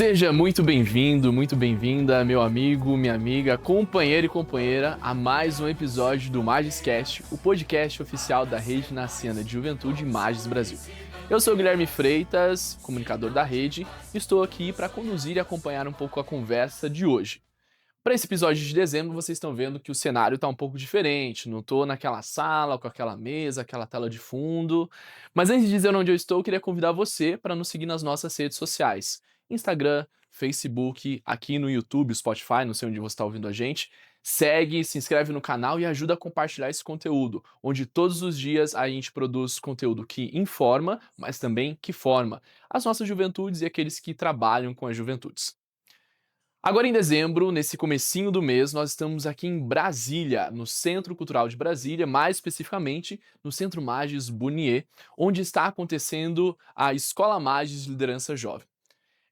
Seja muito bem-vinda, meu amigo, minha amiga, companheiro e companheira, a mais um episódio do Magiscast, o podcast oficial da Rede Naciana de Juventude Magis Brasil. Eu sou o Guilherme Freitas, comunicador da rede, e estou aqui para conduzir e acompanhar um pouco a conversa de hoje. Para esse episódio de dezembro, vocês estão vendo que o cenário está um pouco diferente. Não estou naquela sala, com aquela mesa, aquela tela de fundo. Mas antes de dizer onde eu estou, eu queria convidar você para nos seguir nas nossas redes sociais. Instagram, Facebook, aqui no YouTube, Spotify, não sei onde você está ouvindo a gente. Segue, se inscreve no canal e ajuda a compartilhar esse conteúdo, onde todos os dias a gente produz conteúdo que informa, mas também que forma as nossas juventudes e aqueles que trabalham com as juventudes. Agora em dezembro, nesse comecinho do mês, nós estamos aqui em Brasília, no Centro Cultural de Brasília, mais especificamente no Centro Magis Burnier, onde está acontecendo a Escola Magis Liderança Jovem.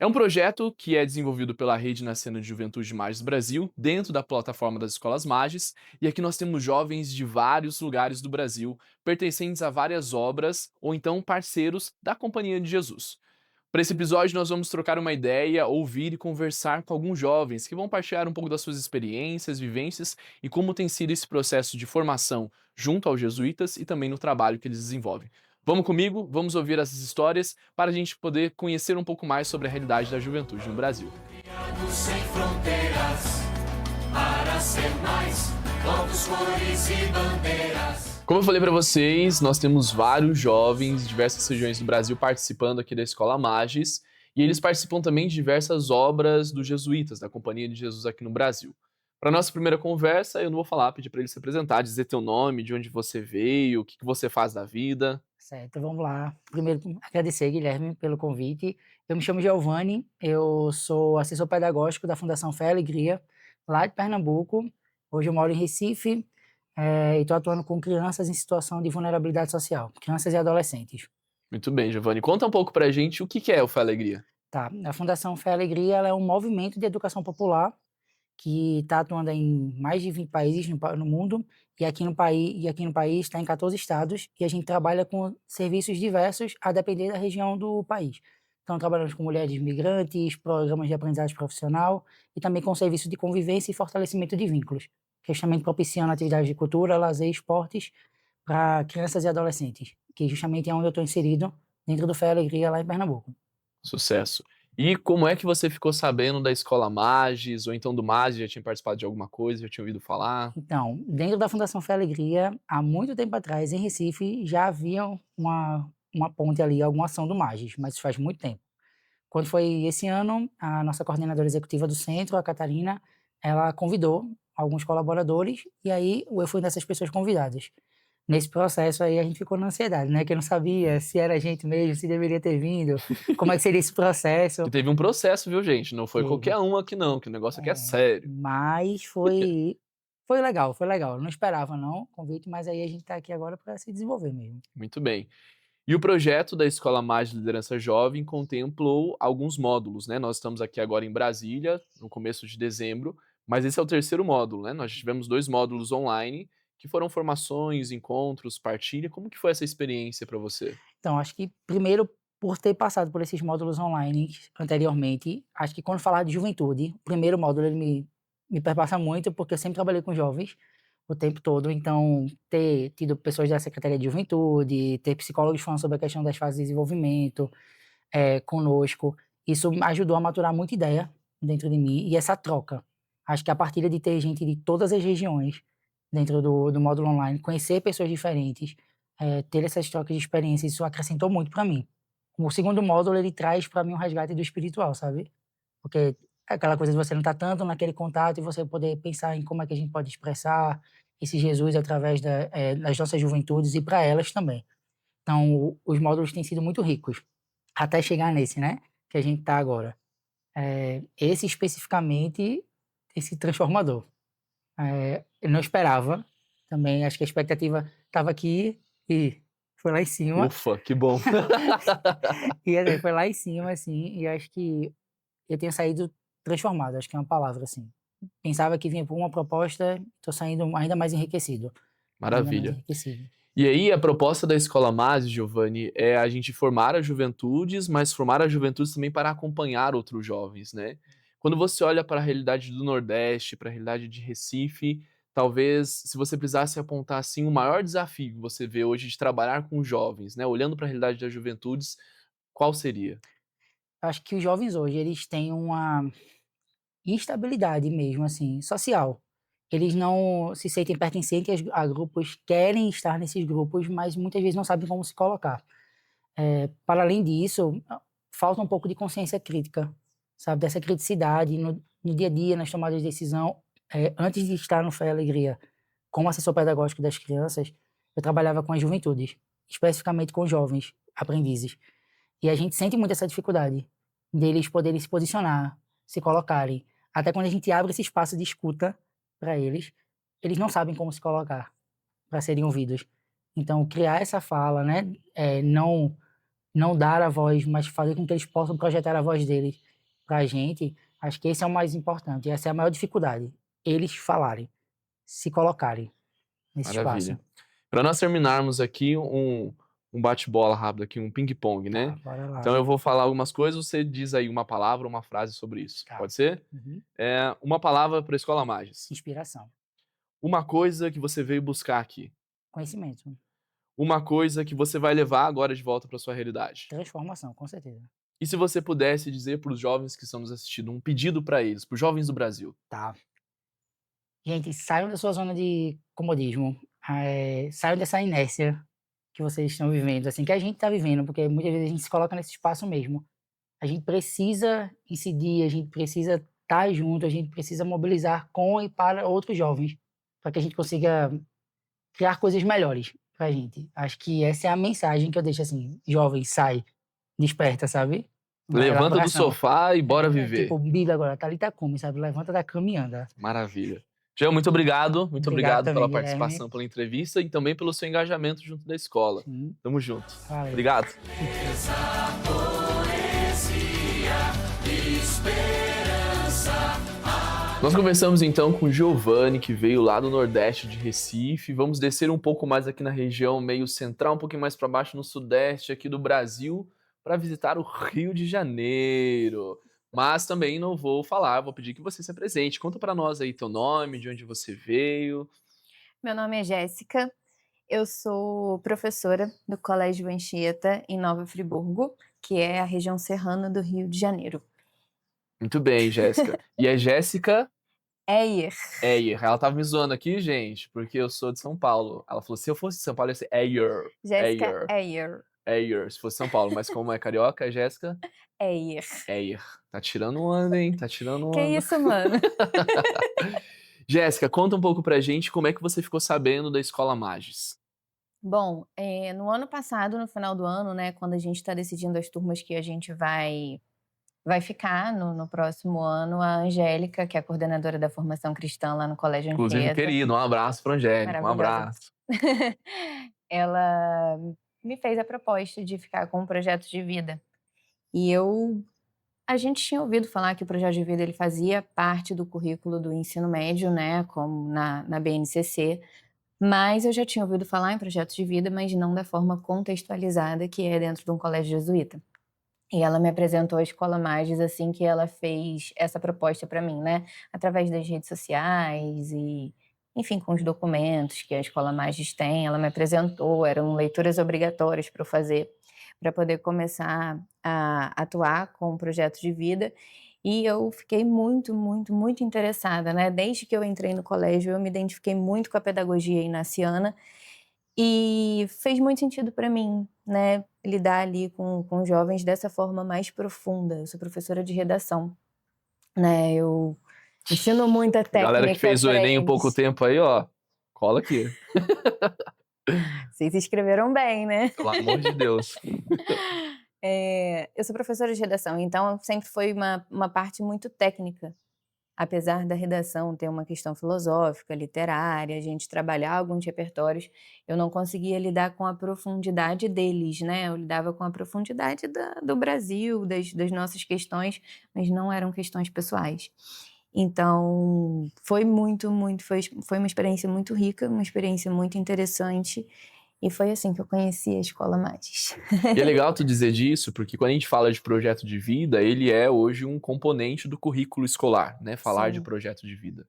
É um projeto que é desenvolvido pela Rede Naciana de Juventude Magis Brasil, dentro da plataforma das Escolas Magis, e aqui nós temos jovens de vários lugares do Brasil, pertencentes a várias obras ou então parceiros da Companhia de Jesus. Para esse episódio, nós vamos trocar uma ideia, ouvir e conversar com alguns jovens que vão partilhar um pouco das suas experiências, vivências e como tem sido esse processo de formação junto aos jesuítas e também no trabalho que eles desenvolvem. Vamos comigo, vamos ouvir essas histórias para a gente poder conhecer um pouco mais sobre a realidade da juventude no Brasil. Criados sem fronteiras, para ser mais, povos, cores e bandeiras. Como eu falei para vocês, nós temos vários jovens de diversas regiões do Brasil participando aqui da Escola Magis, e eles participam também de diversas obras dos jesuítas, da Companhia de Jesus aqui no Brasil. Para nossa primeira conversa, eu não vou falar, pedir para ele se apresentar, dizer teu nome, de onde você veio, o que você faz da vida. Certo, vamos lá. Primeiro, agradecer, Guilherme, pelo convite. Eu me chamo Giovanni, eu sou assessor pedagógico da Fundação Fé e Alegria, lá de Pernambuco. Hoje eu moro em Recife e estou atuando com crianças em situação de vulnerabilidade social, crianças e adolescentes. Muito bem, Giovanni. Conta um pouco para a gente o que é o Fé Alegria. Tá, a Fundação Fé e Alegria ela é um movimento de educação popular que está atuando em mais de 20 países no mundo, e aqui no país está em 14 estados, e a gente trabalha com serviços diversos a depender da região do país. Então, trabalhamos com mulheres migrantes, programas de aprendizagem profissional, e também com serviços de convivência e fortalecimento de vínculos, que justamente propiciando atividades de cultura, lazer e esportes para crianças e adolescentes, que justamente é onde eu estou inserido, dentro do Fé e Alegria, lá em Pernambuco. Sucesso. E como é que você ficou sabendo da Escola Magis, ou então do Magis, já tinha participado de alguma coisa, já tinha ouvido falar? Então, dentro da Fundação Fé e Alegria, há muito tempo atrás, em Recife, já havia uma ponte ali, alguma ação do Magis, mas isso faz muito tempo. Quando foi esse ano, a nossa coordenadora executiva do centro, a Catarina, ela convidou alguns colaboradores, e aí eu fui dessas pessoas convidadas. Nesse processo aí a gente ficou na ansiedade, né? Que eu não sabia se era a gente mesmo, se deveria ter vindo, como é que seria esse processo. E teve um processo, viu, gente? Não foi Teve. qualquer um aqui não, que o negócio aqui é sério. Mas foi legal, foi legal. Eu não esperava não o convite, mas aí a gente está aqui agora para se desenvolver mesmo. Muito bem. E o projeto da Escola Magis Liderança Jovem contemplou alguns módulos, né? Nós estamos aqui agora em Brasília, no começo de dezembro, mas esse é o terceiro módulo, né? Nós tivemos 2 módulos online, que foram formações, encontros, partilha. Como que foi essa experiência para você? Então, acho que primeiro, por ter passado por esses módulos online anteriormente, acho que quando falar de juventude, o primeiro módulo ele me perpassa muito, porque eu sempre trabalhei com jovens o tempo todo, então ter tido pessoas da Secretaria de Juventude, ter psicólogos falando sobre a questão das fases de desenvolvimento conosco, isso ajudou a maturar muita ideia dentro de mim, e essa troca. Acho que a partir de ter gente de todas as regiões dentro do módulo online, conhecer pessoas diferentes, ter essas trocas de experiências, isso acrescentou muito para mim. O segundo módulo, ele traz para mim um resgate do espiritual, sabe? Porque é aquela coisa de você não estar tanto naquele contato e você poder pensar em como é que a gente pode expressar esse Jesus através das nossas juventudes e para elas também. Então, os módulos têm sido muito ricos, até chegar nesse, né? Que a gente está agora. Esse especificamente, esse transformador. Eu não esperava também, acho que a expectativa estava aqui e foi lá em cima. Ufa, que bom. E assim, foi lá em cima, assim, e acho que eu tenho saído transformado, acho que é uma palavra, assim. Pensava que vinha por uma proposta, estou saindo ainda mais enriquecido. Ainda mais Maravilha. enriquecido. E aí, a proposta da Escola Mase, Giovanni, é a gente formar as juventudes, mas formar as juventudes também para acompanhar outros jovens, né? Quando você olha para a realidade do Nordeste, para a realidade de Recife, talvez, se você precisasse apontar assim, o maior desafio que você vê hoje de trabalhar com jovens, né? Olhando para a realidade das juventudes, qual seria? Acho que os jovens hoje, eles têm uma instabilidade mesmo, assim, social. Eles não se sentem pertencentes a grupos, querem estar nesses grupos, mas muitas vezes não sabem como se colocar. Para além disso, falta um pouco de consciência crítica, sabe? Dessa criticidade no dia a dia, nas tomadas de decisão. Antes de estar no Fé e Alegria, como assessor pedagógico das crianças, eu trabalhava com as juventudes, especificamente com jovens aprendizes. E a gente sente muito essa dificuldade deles poderem se posicionar, se colocarem. Até quando a gente abre esse espaço de escuta para eles, eles não sabem como se colocar para serem ouvidos. Então, criar essa fala, né? Não dar a voz, mas fazer com que eles possam projetar a voz deles para a gente, acho que esse é o mais importante. Essa é a maior dificuldade. Eles falarem, se colocarem nesse espaço. Maravilha. Para nós terminarmos aqui um bate-bola rápido aqui, um ping-pong, né? Tá, bora lá. Então eu vou falar algumas coisas, você diz aí uma palavra, uma frase sobre isso. Tá. Pode ser? Uhum. Uma palavra para a Escola Magis. Inspiração. Uma coisa que você veio buscar aqui. Conhecimento. Uma coisa que você vai levar agora de volta para sua realidade. Transformação, com certeza. E se você pudesse dizer para os jovens que estão nos assistindo, um pedido para eles, para os jovens do Brasil. Tá. Gente, saiam da sua zona de comodismo. Saiam dessa inércia que vocês estão vivendo, assim, que a gente está vivendo, porque muitas vezes a gente se coloca nesse espaço mesmo. A gente precisa incidir, a gente precisa estar junto, a gente precisa mobilizar com e para outros jovens, para que a gente consiga criar coisas melhores para a gente. Acho que essa é a mensagem que eu deixo assim, jovem, sai, desperta, sabe? Uma Levanta do elaboração. sofá e bora viver. Tipo, Bíblia agora, Thalita Cumi, sabe? Levanta da cama e anda. Maravilha. Jean, muito obrigado. Muito Obrigado obrigado também, pela Guilherme. participação, pela entrevista e também pelo seu engajamento junto da escola. Sim. Tamo junto. Valeu. Obrigado. Nós conversamos então com o Giovanni, que veio lá do Nordeste de Recife. Vamos descer um pouco mais aqui na região meio central, um pouquinho mais para baixo no Sudeste aqui do Brasil, para visitar o Rio de Janeiro. Mas também não vou falar, vou pedir que você se apresente. Conta para nós aí teu nome, de onde você veio. Meu nome é Jéssica, eu sou professora do Colégio Anchieta, em Nova Friburgo, que é a região serrana do Rio de Janeiro. Muito bem, Jéssica. E a Jéssica Eyer. Eyer. Ela tava me zoando aqui, gente, porque eu sou de São Paulo. Ela falou, se eu fosse de São Paulo, ia ser Eyer. Jéssica Eyer. Eyer, se fosse São Paulo. Mas como é carioca, é Jéssica Eyer. Eyer. Tá tirando onda, hein? Tá tirando onda. Que isso, mano? Jéssica, conta um pouco pra gente como é que você ficou sabendo da Escola Magis. Bom, no ano passado, no final do ano, né, quando a gente está decidindo as turmas que a gente vai ficar no próximo ano, a Angélica, que é a coordenadora da formação cristã lá no Colégio Inclusive, Anchieta. querido, um abraço pra Angélica, um Maravilhosa. abraço. Ela me fez a proposta de ficar com um projeto de vida. E a gente tinha ouvido falar que o projeto de vida ele fazia parte do currículo do ensino médio, né, como na BNCC, mas eu já tinha ouvido falar em projeto de vida, mas não da forma contextualizada que é dentro de um colégio jesuíta. E ela me apresentou a Escola Magis assim que ela fez essa proposta para mim, né, através das redes sociais e, enfim, com os documentos que a Escola Magis tem. Ela me apresentou, eram leituras obrigatórias para eu fazer, para poder começar a atuar com o projeto de vida. E eu fiquei muito, muito, muito interessada, né? Desde que eu entrei no colégio, eu me identifiquei muito com a pedagogia inaciana e fez muito sentido para mim, né? Lidar ali com jovens dessa forma mais profunda. Eu sou professora de redação, né? Eu ensino muita técnica. Galera que fez o Enem há pouco tempo aí, ó, cola aqui. Vocês escreveram bem, né? Pelo amor de Deus. Eu sou professora de redação, então sempre foi uma parte muito técnica. Apesar da redação ter uma questão filosófica, literária, a gente trabalhar alguns repertórios, eu não conseguia lidar com a profundidade deles, né? Eu lidava com a profundidade do Brasil, das nossas questões, mas não eram questões pessoais. Então, foi uma experiência muito rica, uma experiência muito interessante. E foi assim que eu conheci a Escola Magis. E é legal tu dizer disso, porque quando a gente fala de projeto de vida, ele é hoje um componente do currículo escolar, né? Falar de Sim. projeto de vida.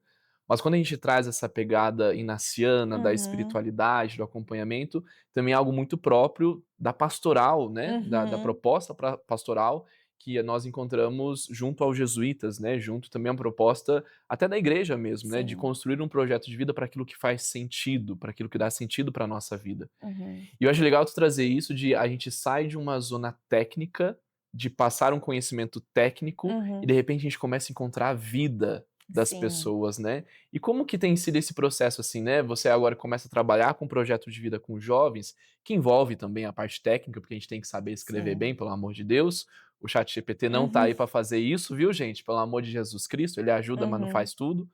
Mas quando a gente traz essa pegada inaciana, da Uhum. espiritualidade, do acompanhamento, também é algo muito próprio da pastoral, né? Da Uhum. proposta pastoral que nós encontramos junto aos jesuítas, né? Junto também a uma proposta até da igreja mesmo, né? De Sim. construir um projeto de vida para aquilo que faz sentido, para aquilo que dá sentido para a nossa vida. Uhum. E eu acho legal tu trazer isso de a gente sai de uma zona técnica, de passar um conhecimento técnico, e Uhum. de repente a gente começa a encontrar a vida das Sim. pessoas, né? E como que tem sido esse processo assim, né? Você agora começa a trabalhar com um projeto de vida com jovens, que envolve também a parte técnica, porque a gente tem que saber escrever Sim. bem, pelo amor de Deus. O ChatGPT não tá Uhum. aí para fazer isso, viu, gente? Pelo amor de Jesus Cristo, ele ajuda, mas não Uhum. faz tudo.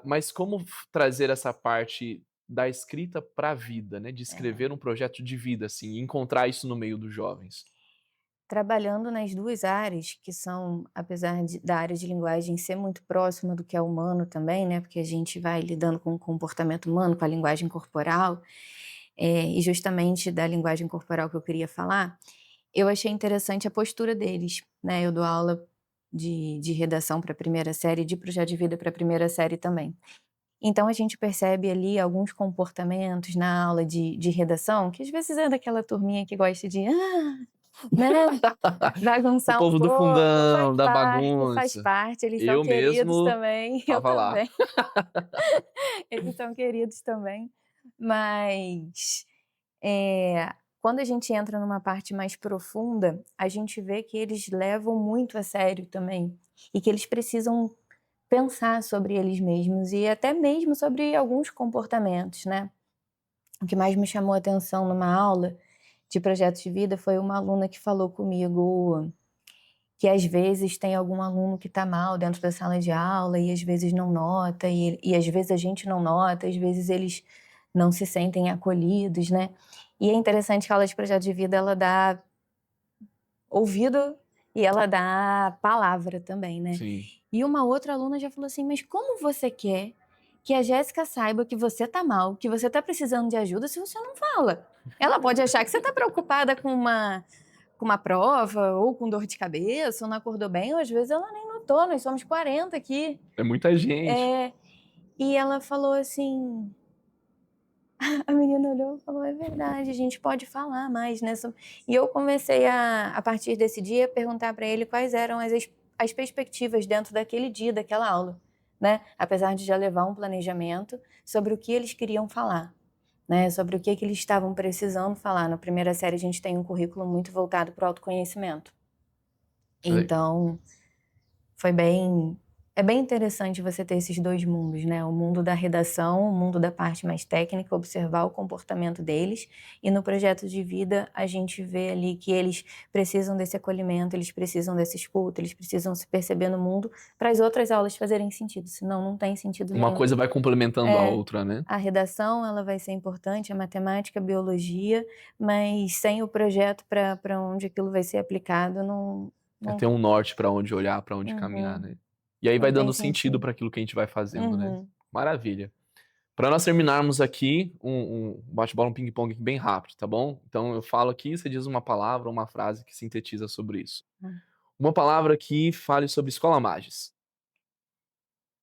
Mas como trazer essa parte da escrita para a vida, né? De É. escrever um projeto de vida, assim, e encontrar isso no meio dos jovens. Trabalhando nas 2 áreas, que são, apesar da área de linguagem ser muito próxima do que é humano também, né, porque a gente vai lidando com o comportamento humano, com a linguagem corporal, e justamente da linguagem corporal que eu queria falar, eu achei interessante a postura deles, né, eu dou aula de redação para a primeira série, de projeto de vida para a primeira série também. Então a gente percebe ali alguns comportamentos na aula de redação, que às vezes é daquela turminha que gosta de, né, O bagunçar um povo do pouco, fundão, da faz bagunça. parte, eles são Eu queridos mesmo também, eu tava lá. também. Eles são queridos também, mas, quando a gente entra numa parte mais profunda, a gente vê que eles levam muito a sério também, e que eles precisam pensar sobre eles mesmos e até mesmo sobre alguns comportamentos, né. O que mais me chamou a atenção numa aula de projeto de vida foi uma aluna que falou comigo que às vezes tem algum aluno que está mal dentro da sala de aula e às vezes não nota, e às vezes a gente não nota, às vezes eles não se sentem acolhidos, né. E é interessante que a aula de projeto de vida ela dá ouvido e ela dá palavra também, né. Sim. E uma outra aluna já falou assim: "Mas como você quer que a Jéssica saiba que você tá mal, que você tá precisando de ajuda, se você não fala? Ela pode achar que você tá preocupada com uma prova, ou com dor de cabeça, ou não acordou bem, ou às vezes ela nem notou, nós somos 40 aqui". É muita gente. E ela falou assim, a menina olhou e falou: "É verdade, a gente pode falar mais, né". E eu comecei a partir desse dia, perguntar para ele quais eram as perspectivas dentro daquele dia, daquela aula, né. Apesar de já levar um planejamento sobre o que eles queriam falar, né, sobre o que eles estavam precisando falar. Na primeira série a gente tem um currículo muito voltado para o autoconhecimento. Então, é bem interessante você ter esses 2 mundos, né, o mundo da redação, o mundo da parte mais técnica, observar o comportamento deles, e no projeto de vida a gente vê ali que eles precisam desse acolhimento, eles precisam dessa escuta, eles precisam se perceber no mundo para as outras aulas fazerem sentido, senão não tem sentido Uma nenhum. coisa vai complementando a outra, né? A redação ela vai ser importante, a matemática, a biologia, mas sem o projeto para onde aquilo vai ser aplicado não Ter um norte para onde olhar, para onde caminhar, Uhum. né? E aí Não vai tem dando sentido sentido. para aquilo que a gente vai fazendo, né? Uhum. Maravilha. Para nós terminarmos aqui, um bate-bola, um ping-pong aqui bem rápido, tá bom? Então eu falo aqui, você diz uma palavra ou uma frase que sintetiza sobre isso. Uma palavra que fale sobre Escola Magis.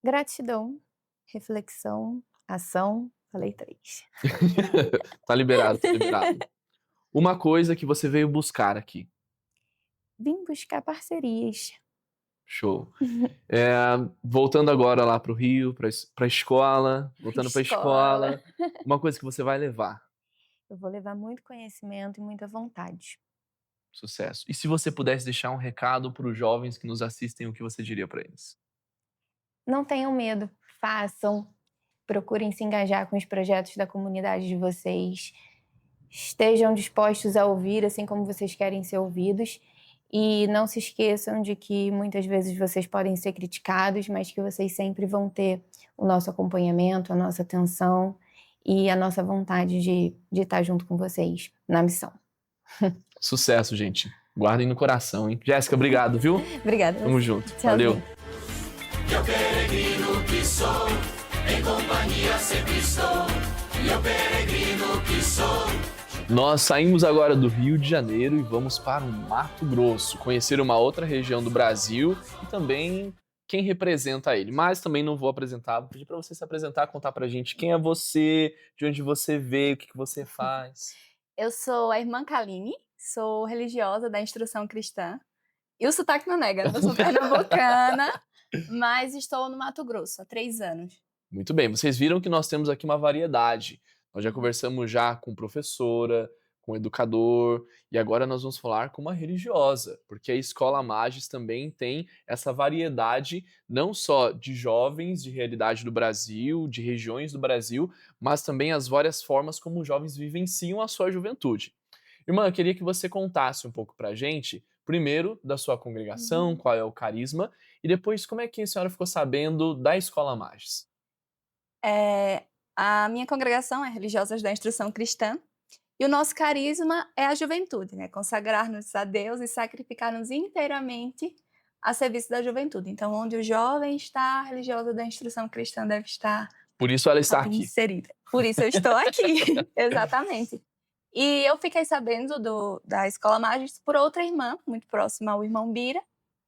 Gratidão, reflexão, ação, falei 3. Tá liberado, tá liberado. Uma coisa que você veio buscar aqui. Vim buscar parcerias. Show. Voltando agora lá para o Rio, para a escola, voltando para a escola, uma coisa que você vai levar. Eu vou levar muito conhecimento e muita vontade. Sucesso. E se você pudesse deixar um recado para os jovens que nos assistem, o que você diria para eles? Não tenham medo, façam, procurem se engajar com os projetos da comunidade de vocês, estejam dispostos a ouvir assim como vocês querem ser ouvidos, e não se esqueçam de que muitas vezes vocês podem ser criticados, mas que vocês sempre vão ter o nosso acompanhamento, a nossa atenção e a nossa vontade de estar junto com vocês na missão. Sucesso, gente. Guardem no coração, hein? Jéssica, obrigado, viu? Obrigada. Tamo junto. Tchauzinho. Valeu. Eu peregrino que sou, em companhia sempre estou. Eu peregrino que sou. Nós saímos agora do Rio de Janeiro e vamos para o Mato Grosso, conhecer uma outra região do Brasil e também quem representa ele. Mas também não vou apresentar, vou pedir para você se apresentar, contar pra gente quem é você, de onde você veio, o que você faz. Eu sou a irmã Kaline, sou religiosa da instrução cristã. E o sotaque não nega, né? Eu sou pernambucana, mas estou no Mato Grosso há 3 anos. Muito bem, vocês viram que nós temos aqui uma variedade. Nós já conversamos já com professora, com educador, e agora nós vamos falar com uma religiosa, porque a Escola Magis também tem essa variedade, não só de jovens de realidade do Brasil, de regiões do Brasil, mas também as várias formas como os jovens vivenciam a sua juventude. Irmã, eu queria que você contasse um pouco pra gente, primeiro da sua congregação, qual é o carisma, e depois como é que a senhora ficou sabendo da Escola Magis. A minha congregação é Religiosas da Instrução Cristã e o nosso carisma é a juventude, né? Consagrar-nos a Deus e sacrificar-nos inteiramente a serviço da juventude. Então, onde o jovem está, a religiosa da Instrução Cristã deve estar Por isso ela está aqui. inserida. Por isso eu estou aqui, exatamente. E eu fiquei sabendo da Escola Magis por outra irmã, muito próxima ao irmão Bira.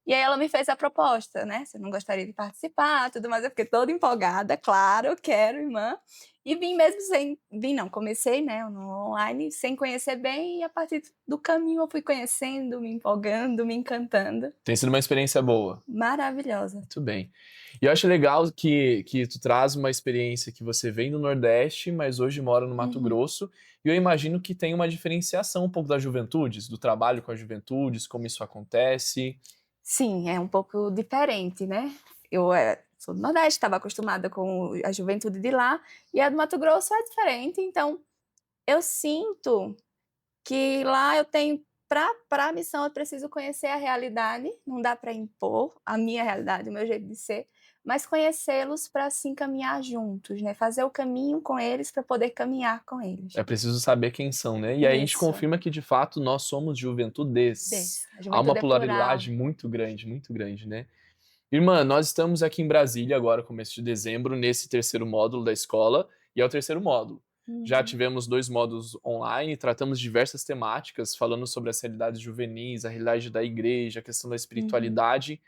E aí ela me fez a proposta, né? Se eu não gostaria de participar, tudo mais. Eu fiquei toda empolgada, claro, eu quero, irmã. E vim mesmo sem... Vim não, comecei, né, no online, sem conhecer bem. E a partir do caminho eu fui conhecendo, me empolgando, me encantando. Tem sido uma experiência boa. Maravilhosa. Muito bem. E eu acho legal que tu traz uma experiência que você vem do Nordeste, mas hoje mora no Mato Grosso. E eu imagino que tem uma diferenciação um pouco das juventudes, do trabalho com as juventudes, como isso acontece. Sim, é um pouco diferente, né? Eu sou do Nordeste, estava acostumada com a juventude de lá, e a do Mato Grosso é diferente, então eu sinto que lá eu tenho, para a missão, eu preciso conhecer a realidade, não dá para impor a minha realidade, o meu jeito de ser, mas conhecê-los para assim caminhar juntos, né? Fazer o caminho com eles para poder caminhar com eles. É preciso saber quem são, né? E aí a gente Isso. confirma que, de fato, nós somos juventudes. A Há uma juventude é plural. pluralidade muito grande, né? Irmã, nós estamos aqui em Brasília agora, começo de dezembro, nesse terceiro módulo da escola, e é o terceiro módulo. Já tivemos 2 módulos online, tratamos diversas temáticas, falando sobre as realidades juvenis, a realidade da igreja, a questão da espiritualidade.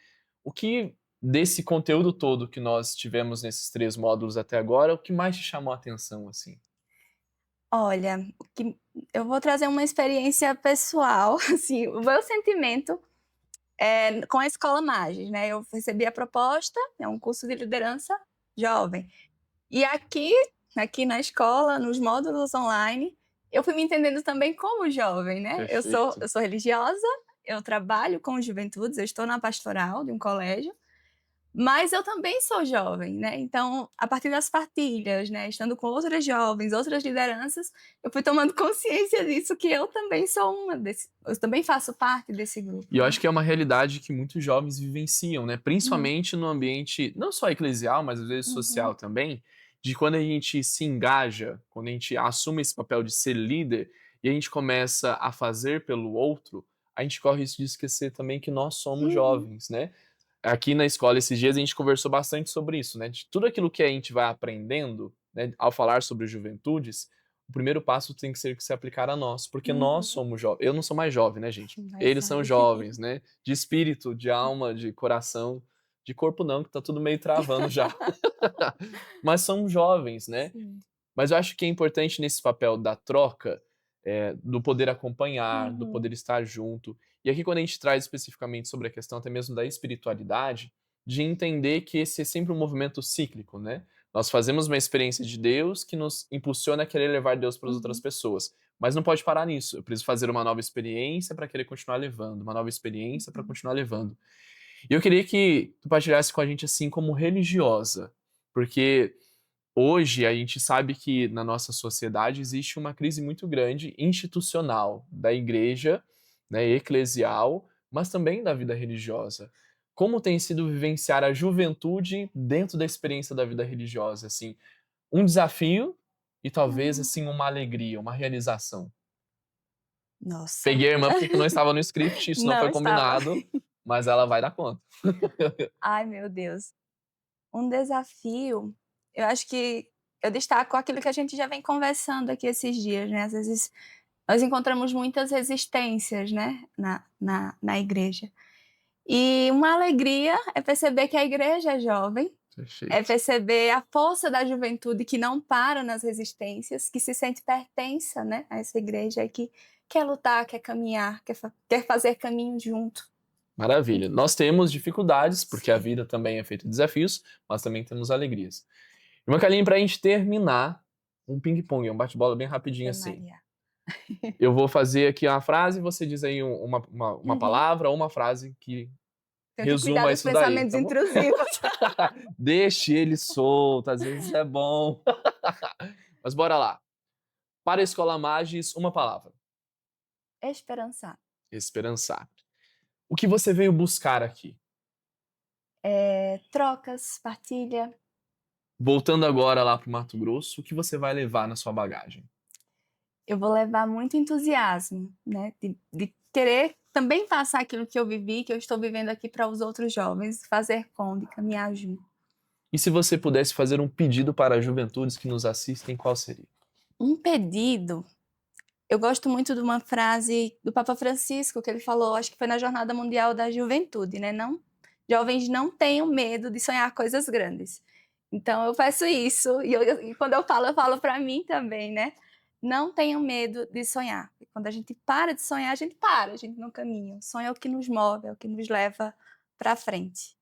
O que, desse conteúdo todo que nós tivemos nesses 3 módulos até agora, o que mais te chamou a atenção, assim? Olha, eu vou trazer uma experiência pessoal, assim, o meu sentimento com a Escola Magis, né? Eu recebi a proposta, é um curso de liderança jovem. E aqui na escola, nos módulos online, eu fui me entendendo também como jovem, né? Eu sou religiosa, eu trabalho com juventudes, eu estou na pastoral de um colégio, mas eu também sou jovem, né? Então, a partir das partilhas, né, estando com outras jovens, outras lideranças, eu fui tomando consciência disso, que eu também sou eu também faço parte desse grupo. E eu acho que é uma realidade que muitos jovens vivenciam, né? Principalmente no ambiente, não só eclesial, mas às vezes social também, de quando a gente se engaja, quando a gente assume esse papel de ser líder e a gente começa a fazer pelo outro, a gente corre o risco de esquecer também que nós somos jovens, né? Aqui na escola, esses dias, a gente conversou bastante sobre isso, né? De tudo aquilo que a gente vai aprendendo, né, ao falar sobre juventudes, o primeiro passo tem que ser se aplicar a nós, porque nós somos jovens. Eu não sou mais jovem, né, gente? Eles são jovens, né? De espírito, de alma, de coração, de corpo não, que tá tudo meio travando já. Mas são jovens, né? Sim. Mas eu acho que é importante nesse papel da troca, do poder acompanhar, do poder estar junto. E aqui quando a gente traz especificamente sobre a questão até mesmo da espiritualidade, de entender que esse é sempre um movimento cíclico, né? Nós fazemos uma experiência de Deus que nos impulsiona a querer levar Deus para as outras pessoas. Mas não pode parar nisso. Eu preciso fazer uma nova experiência para querer continuar levando, uma nova experiência para continuar levando. E eu queria que tu partilhasse com a gente assim como religiosa, porque hoje a gente sabe que na nossa sociedade existe uma crise muito grande institucional da igreja, né, eclesial, mas também da vida religiosa. Como tem sido vivenciar a juventude dentro da experiência da vida religiosa, assim, um desafio e talvez assim uma alegria, uma realização. Nossa. Peguei a irmã porque não estava no script, isso não foi estava. combinado, mas ela vai dar conta. Ai, meu Deus. Um desafio, eu acho que eu destaco aquilo que a gente já vem conversando aqui esses dias, né? Às vezes nós encontramos muitas resistências, né, na igreja. E uma alegria é perceber que a igreja é jovem, é Perfeito. perceber a força da juventude que não para nas resistências, que se sente pertença, né, a essa igreja e que quer lutar, quer caminhar, quer fazer caminho junto. Maravilha. Nós temos dificuldades, porque a Sim. vida também é feita de desafios, mas também temos alegrias. Irmã Kaline, pra gente terminar, um ping-pong, um bate-bola bem rapidinho Ave assim. Maria. Eu vou fazer aqui uma frase, você diz aí uma Uhum. palavra ou uma frase que Tenho que cuidar resuma dos isso daí, pensamentos tá bom? intrusivos. Deixe ele solto, às vezes é bom. Mas bora lá. Para a Escola Magis, uma palavra. Esperançar. Esperançar. O que você veio buscar aqui? Trocas, partilha. Voltando agora lá para o Mato Grosso, o que você vai levar na sua bagagem? Eu vou levar muito entusiasmo, né, de querer também passar aquilo que eu vivi, que eu estou vivendo aqui para os outros jovens, fazer de caminhar junto. E se você pudesse fazer um pedido para as juventudes que nos assistem, qual seria? Um pedido, eu gosto muito de uma frase do Papa Francisco, que ele falou, acho que foi na Jornada Mundial da Juventude, né, jovens não tenham medo de sonhar coisas grandes. Então eu peço isso, e quando eu falo para mim também, né, não tenham medo de sonhar. E quando a gente para de sonhar, a gente não caminha. O sonho é o que nos move, é o que nos leva para frente.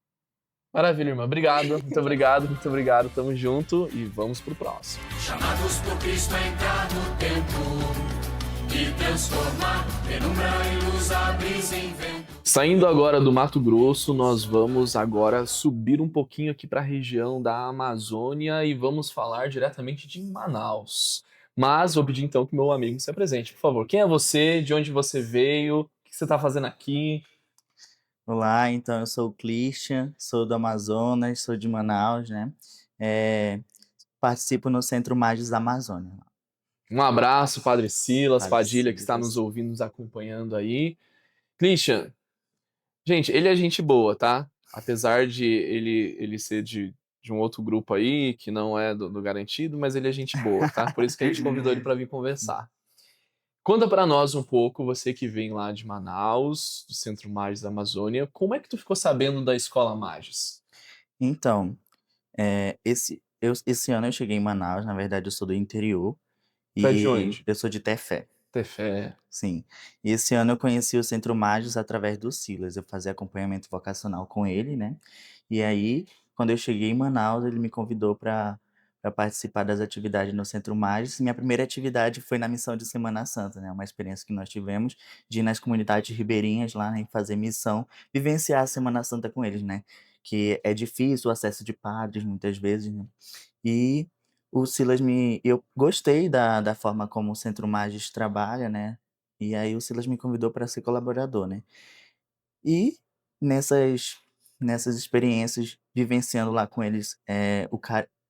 Maravilha, irmã. Obrigado, muito obrigado, muito obrigado. Tamo junto e vamos pro próximo. Chamados por Cristo a entrar no tempo e transformar penumbra e luz, a brisa em vento. Saindo agora do Mato Grosso, nós vamos agora subir um pouquinho aqui para a região da Amazônia e vamos falar diretamente de Manaus. Mas vou pedir então que meu amigo se apresente, por favor. Quem é você? De onde você veio? O que você está fazendo aqui? Olá, então eu sou o Christian, sou do Amazonas, sou de Manaus, né? Participo no Centro Magis da Amazônia. Um abraço, Padre Silas, Padre Padilha, que está Silas. nos ouvindo, nos acompanhando aí. Christian, gente, ele é gente boa, tá? Apesar de ele ser de um outro grupo aí, que não é do Garantido, mas ele é gente boa, tá? Por isso que a gente convidou ele para vir conversar. Conta para nós um pouco, você que vem lá de Manaus, do Centro Magis da Amazônia, como é que tu ficou sabendo da Escola Magis? Então, esse ano eu cheguei em Manaus, na verdade eu sou do interior, Tu é de e onde? eu sou de Tefé, Ter fé. sim. E esse ano eu conheci o Centro Magis através do Silas, eu fazia acompanhamento vocacional com ele, né? E aí, quando eu cheguei em Manaus, ele me convidou para participar das atividades no Centro Magis. Minha primeira atividade foi na missão de Semana Santa, né? Uma experiência que nós tivemos de ir nas comunidades ribeirinhas lá, né, e fazer missão, vivenciar a Semana Santa com eles, né? Que é difícil o acesso de padres muitas vezes, né? E o Silas eu gostei da forma como o Centro Magis trabalha, né? E aí o Silas me convidou para ser colaborador, né? E nessas nessas experiências, vivenciando lá com eles,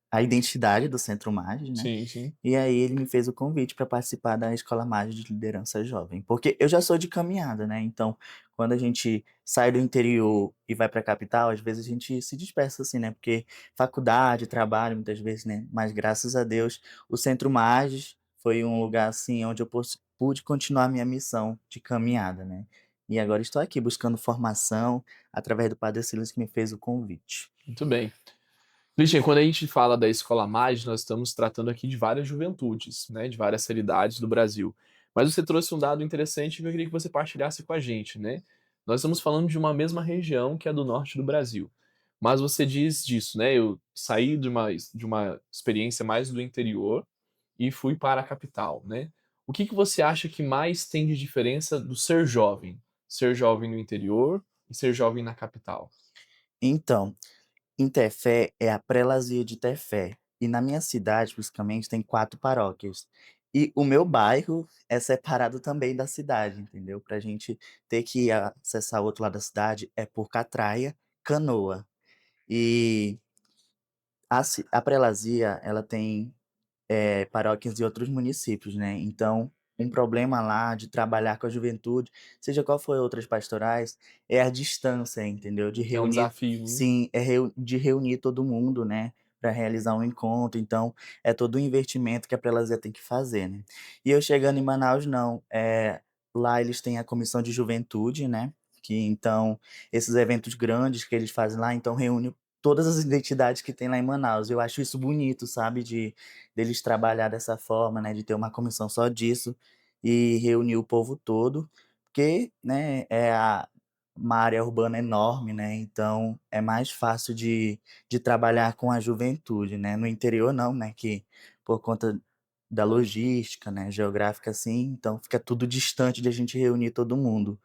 a identidade do Centro Magis, né, Sim, sim. e aí ele me fez o convite para participar da Escola Magis de Liderança Jovem. Porque eu já sou de caminhada, né, então quando a gente sai do interior e vai para a capital, às vezes a gente se dispersa, assim, né, porque faculdade, trabalho, muitas vezes, né, mas graças a Deus o Centro Magis foi um lugar, assim, onde eu pude continuar minha missão de caminhada, né. E agora estou aqui buscando formação através do Padre Silas que me fez o convite. Muito bem. Christian, quando a gente fala da Escola Magis, nós estamos tratando aqui de várias juventudes, né, de várias realidades do Brasil. Mas você trouxe um dado interessante que eu queria que você partilhasse com a gente, né? Nós estamos falando de uma mesma região que é do norte do Brasil. Mas você diz disso, né? Eu saí de uma experiência mais do interior e fui para a capital, né? O que você acha que mais tem de diferença do ser jovem? Ser jovem no interior e ser jovem na capital? Então, em Tefé é a prelazia de Tefé. E na minha cidade, especificamente, tem 4 paróquias. E o meu bairro é separado também da cidade, entendeu? Pra gente ter que acessar o outro lado da cidade é por Catraia, Canoa. E a prelazia, ela tem paróquias de outros municípios, né? Então, um problema lá de trabalhar com a juventude, seja qual for outras pastorais, é a distância, entendeu? De É um reunir, desafio, né? sim, de reunir todo mundo, né? para realizar um encontro, então é todo um investimento que a Prelazia tem que fazer, né. E eu chegando em Manaus não, lá eles têm a comissão de juventude, né, que então esses eventos grandes que eles fazem lá, então reúne todas as identidades que tem lá em Manaus. Eu acho isso bonito, sabe, deles trabalhar dessa forma, né, de ter uma comissão só disso e reunir o povo todo, porque, né, uma área urbana enorme, né, então é mais fácil de trabalhar com a juventude, né. No interior não, né, que por conta da logística, né, geográfica, assim, então fica tudo distante de a gente reunir todo mundo.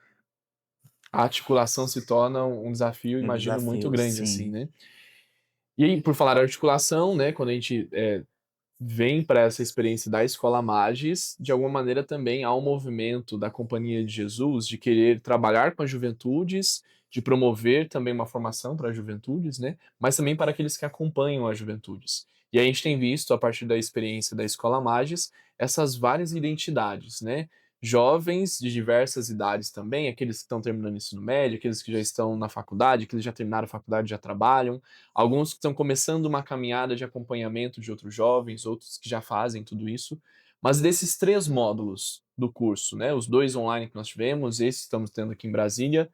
A articulação se torna um desafio, Um imagino, muito desafio, grande, assim, sim. né. E aí, por falar em articulação, né, quando a gente, vem para essa experiência da Escola Magis, de alguma maneira também há um movimento da Companhia de Jesus de querer trabalhar com as juventudes, de promover também uma formação para as juventudes, né, mas também para aqueles que acompanham as juventudes. E aí a gente tem visto, a partir da experiência da Escola Magis, essas várias identidades, né, jovens de diversas idades também, aqueles que estão terminando o ensino médio, aqueles que já estão na faculdade, aqueles que já terminaram a faculdade e já trabalham, alguns que estão começando uma caminhada de acompanhamento de outros jovens, outros que já fazem tudo isso. Mas desses 3 módulos do curso, né, os 2 online que nós tivemos, esse que estamos tendo aqui em Brasília,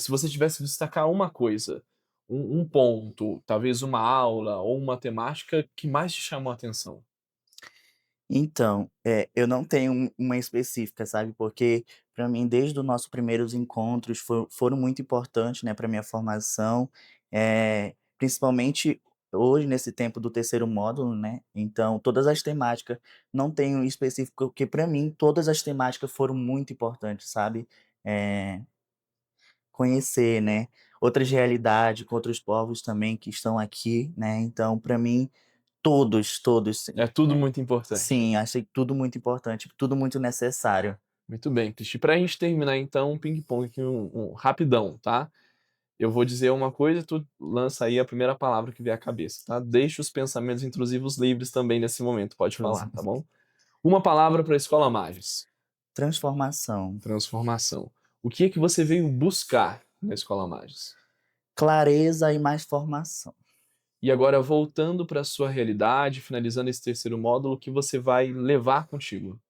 se você tivesse que destacar uma coisa, um ponto, talvez uma aula ou uma temática que mais te chamou a atenção? Então, eu não tenho uma específica, sabe, porque para mim desde o nosso primeiros encontros foram muito importantes, né, para minha formação, principalmente hoje nesse tempo do terceiro módulo, né, então todas as temáticas, não tenho um específico, porque para mim todas as temáticas foram muito importantes, sabe. Eh, Conhecer, né, outras realidades com outros povos também que estão aqui, né, então para mim todos. É tudo muito importante. Sim, achei tudo muito importante, tudo muito necessário. Muito bem, Cristi. Para a gente terminar então, um ping-pong aqui, um rapidão, tá? Eu vou dizer uma coisa, tu lança aí a primeira palavra que vier à cabeça, tá? Deixa os pensamentos intrusivos livres também nesse momento, pode falar, tá bom? Uma palavra para a Escola Magis. Transformação, Transformação. O que é que você veio buscar na Escola Magis? clareza e mais formação. E agora, voltando para a sua realidade, finalizando esse terceiro módulo, o que você vai levar contigo?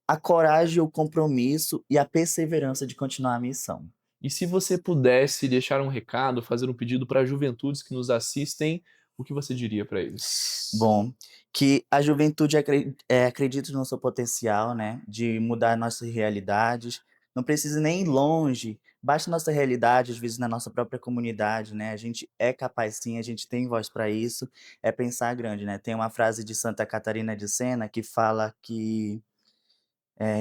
A coragem, o compromisso e a perseverança de continuar a missão. E se você pudesse deixar um recado, fazer um pedido para juventudes que nos assistem, o que você diria para eles? Bom, que a juventude acredite no seu potencial, né, de mudar nossas realidades, não precisa nem ir longe, basta nossa realidade, às vezes na nossa própria comunidade, né, a gente é capaz sim, a gente tem voz para isso, é pensar grande, né. Tem uma frase de Santa Catarina de Sena que fala que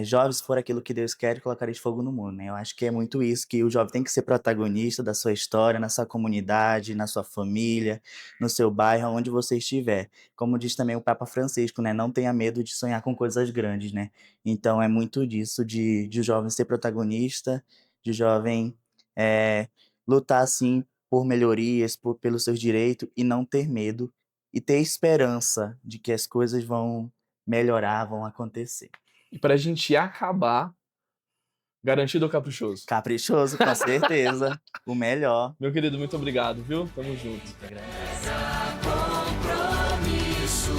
jovens, se for aquilo que Deus quer, colocarei fogo no mundo, né. Eu acho que é muito isso, que o jovem tem que ser protagonista da sua história, na sua comunidade, na sua família, no seu bairro, onde você estiver. Como diz também o Papa Francisco, né, não tenha medo de sonhar com coisas grandes, né. Então é muito disso, de o jovem ser protagonista, de o jovem, lutar, assim, por melhorias, pelos seus direitos e não ter medo, e ter esperança de que as coisas vão melhorar, vão acontecer. E para a gente acabar, garantido ou caprichoso? Caprichoso, com certeza. O melhor. Meu querido, muito obrigado, viu? Tamo junto. Te agradeço. Compromisso,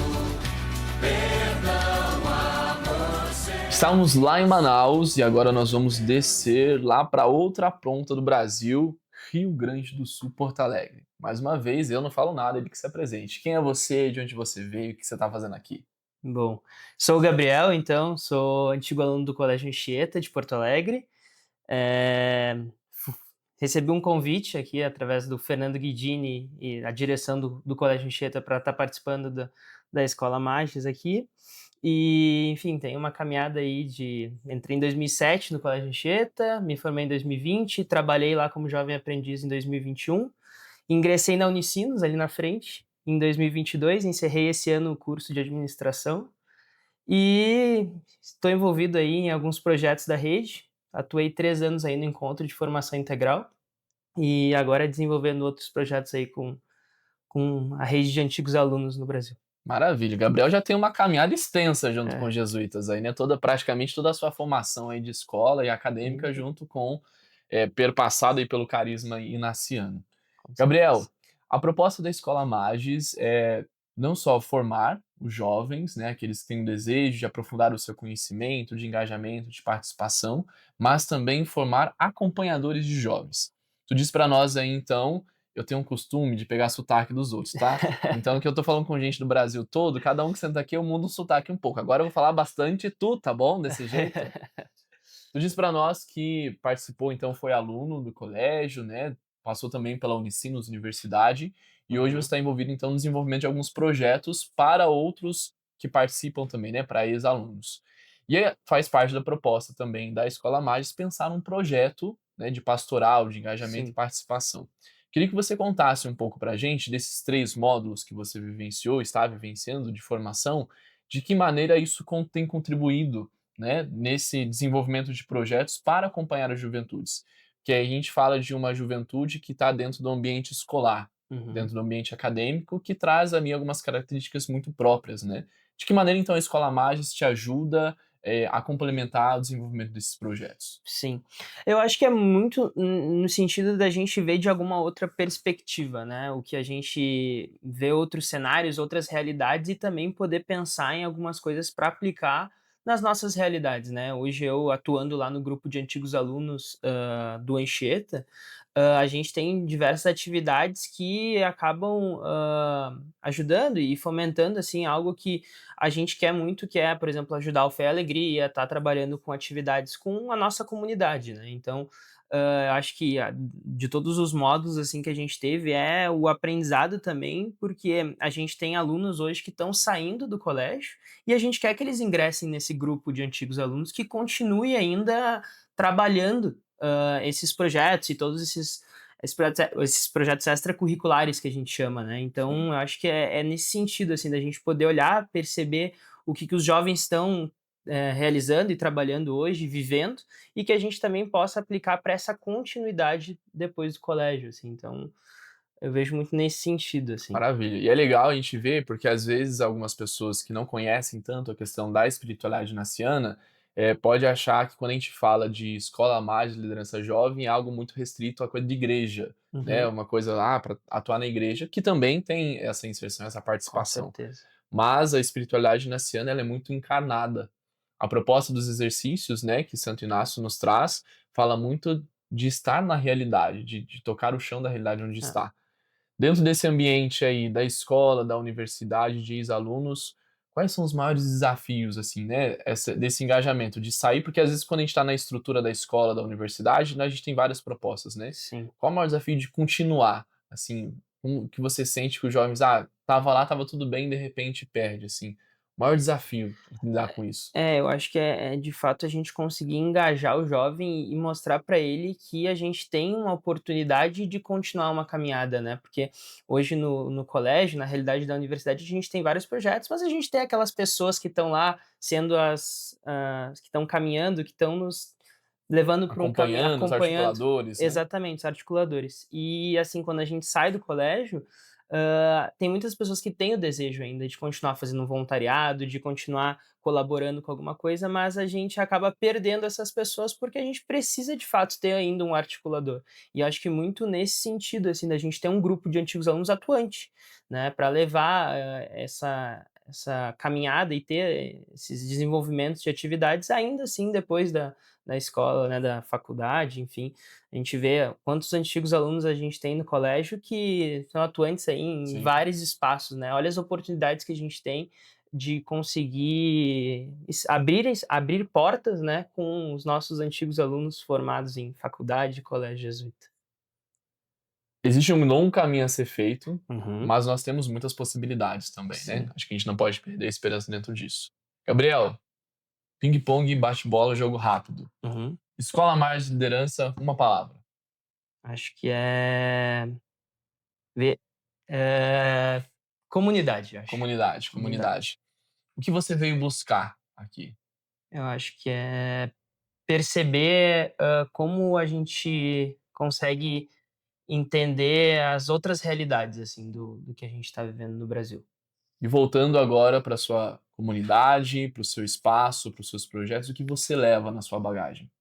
perdão, amor, Estamos lá em Manaus e agora nós vamos descer lá para outra ponta do Brasil, Rio Grande do Sul, Porto Alegre. Mais uma vez, eu não falo nada, ele que se apresente. Quem é você, de onde você veio, o que você está fazendo aqui? Bom, sou o Gabriel, então, sou antigo aluno do Colégio Anchieta, de Porto Alegre. Recebi um convite aqui através do Fernando Guidini e a direção do Colégio Anchieta para estar participando da Escola Magis aqui. E, enfim, tem uma caminhada aí entrei em 2007 no Colégio Anchieta, me formei em 2020, trabalhei lá como jovem aprendiz em 2021, ingressei na Unicinos, ali na frente, em 2022, encerrei esse ano o curso de administração e estou envolvido aí em alguns projetos da rede, atuei 3 anos aí no encontro de formação integral e agora desenvolvendo outros projetos aí com a rede de antigos alunos no Brasil. Maravilha. Gabriel já tem uma caminhada extensa junto É. com os jesuítas aí, né? Praticamente toda a sua formação aí de escola e acadêmica junto com perpassado aí pelo carisma inaciano. Gabriel, A proposta da Escola Magis é não só formar os jovens, né, aqueles que têm o desejo de aprofundar o seu conhecimento, de engajamento, de participação, mas também formar acompanhadores de jovens. Tu diz para nós aí, então, eu tenho um costume de pegar sotaque dos outros, tá? Então, que eu tô falando com gente do Brasil todo, cada um que senta aqui eu mudo o sotaque um pouco. Agora eu vou falar bastante tu, tá bom? Desse jeito. Tu disse para nós que participou, então foi aluno do colégio, né? Passou também pela Unicinos Universidade e hoje você Uhum. está envolvido então no desenvolvimento de alguns projetos para outros que participam também, né? Para ex-alunos. E aí faz parte da proposta também da Escola Magis pensar num projeto, né, de pastoral, de engajamento e Sim. participação. Queria que você contasse um pouco para a gente desses 3 módulos que você vivenciou, está vivenciando de formação, de que maneira isso tem contribuído, né, nesse desenvolvimento de projetos para acompanhar as juventudes. Que aí a gente fala de uma juventude que está dentro do ambiente escolar, Uhum. dentro do ambiente acadêmico, que traz a mim algumas características muito próprias, né? De que maneira então a Escola Magis te ajuda a complementar o desenvolvimento desses projetos? Sim. Eu acho que é muito no sentido da gente ver de alguma outra perspectiva, né, o que a gente vê outros cenários, outras realidades e também poder pensar em algumas coisas para aplicar nas nossas realidades, né. Hoje eu atuando lá no grupo de antigos alunos, do Anchieta, a gente tem diversas atividades que acabam, ajudando e fomentando, assim, algo que a gente quer muito, que é, por exemplo, ajudar o Fé e Alegria, estar trabalhando com atividades com a nossa comunidade, né. Então, acho que de todos os modos, assim, que a gente teve, é o aprendizado também, porque a gente tem alunos hoje que estão saindo do colégio e a gente quer que eles ingressem nesse grupo de antigos alunos que continue ainda trabalhando, esses projetos e todos esses projetos extracurriculares que a gente chama, né. Então eu acho que é nesse sentido, assim, da gente poder olhar, perceber o que os jovens estão, realizando e trabalhando hoje, vivendo, e que a gente também possa aplicar para essa continuidade depois do colégio, assim. Então, eu vejo muito nesse sentido, assim. Maravilha. E é legal a gente ver, porque às vezes algumas pessoas que não conhecem tanto a questão da espiritualidade naciana, pode achar que quando a gente fala de escola mágica, liderança jovem, é algo muito restrito à coisa de igreja, né? Uhum, Uma coisa lá para atuar na igreja, que também tem essa inserção, essa com participação. certeza. Mas a espiritualidade naciana, ela é muito encarnada. A proposta dos exercícios, né, que Santo Inácio nos traz, fala muito de estar na realidade, de tocar o chão da realidade onde É. está. Dentro desse ambiente aí da escola, da universidade, de ex-alunos, quais são os maiores desafios, assim, né, desse engajamento, de sair porque às vezes quando a gente está na estrutura da escola, da universidade, né, a gente tem várias propostas, né. Sim. Qual o maior desafio de continuar, assim, como que você sente que os jovens, estava lá, estava tudo bem, de repente perde, assim. O maior desafio lidar com isso. Eu acho que é de fato a gente conseguir engajar o jovem e mostrar para ele que a gente tem uma oportunidade de continuar uma caminhada, né, porque hoje no colégio, na realidade da universidade, a gente tem vários projetos, mas a gente tem aquelas pessoas que estão lá sendo que estão caminhando, que estão nos levando para um caminho, Acompanhando os acompanhando articuladores, né. exatamente, os articuladores. E, assim, quando a gente sai do colégio, tem muitas pessoas que têm o desejo ainda de continuar fazendo um voluntariado, de continuar colaborando com alguma coisa, mas a gente acaba perdendo essas pessoas, porque a gente precisa de fato ter ainda um articulador. E acho que muito nesse sentido, assim, da gente ter um grupo de antigos alunos atuante, né, para levar, essa caminhada e ter esses desenvolvimentos de atividades ainda assim depois da escola, né, da faculdade, enfim. A gente vê quantos antigos alunos a gente tem no colégio que são atuantes aí em Sim. vários espaços, né. Olha as oportunidades que a gente tem de conseguir abrir portas, né, com os nossos antigos alunos formados em faculdade e colégio jesuíta. Existe um longo caminho a ser feito, Uhum, mas nós temos muitas possibilidades também, né. sim. Acho que a gente não pode perder a esperança dentro disso. Gabriel, ping-pong, bate-bola, jogo rápido. Uhum. Escola mais liderança, uma palavra. Acho que ver eh, comunidade, acho. Comunidade, Comunidade. comunidade. O que você veio buscar aqui? Eu acho que é perceber, como a gente consegue entender as outras realidades, assim, do que a gente está vivendo no Brasil. E voltando agora para sua comunidade, para o seu espaço, para os seus projetos, o que você leva na sua bagagem?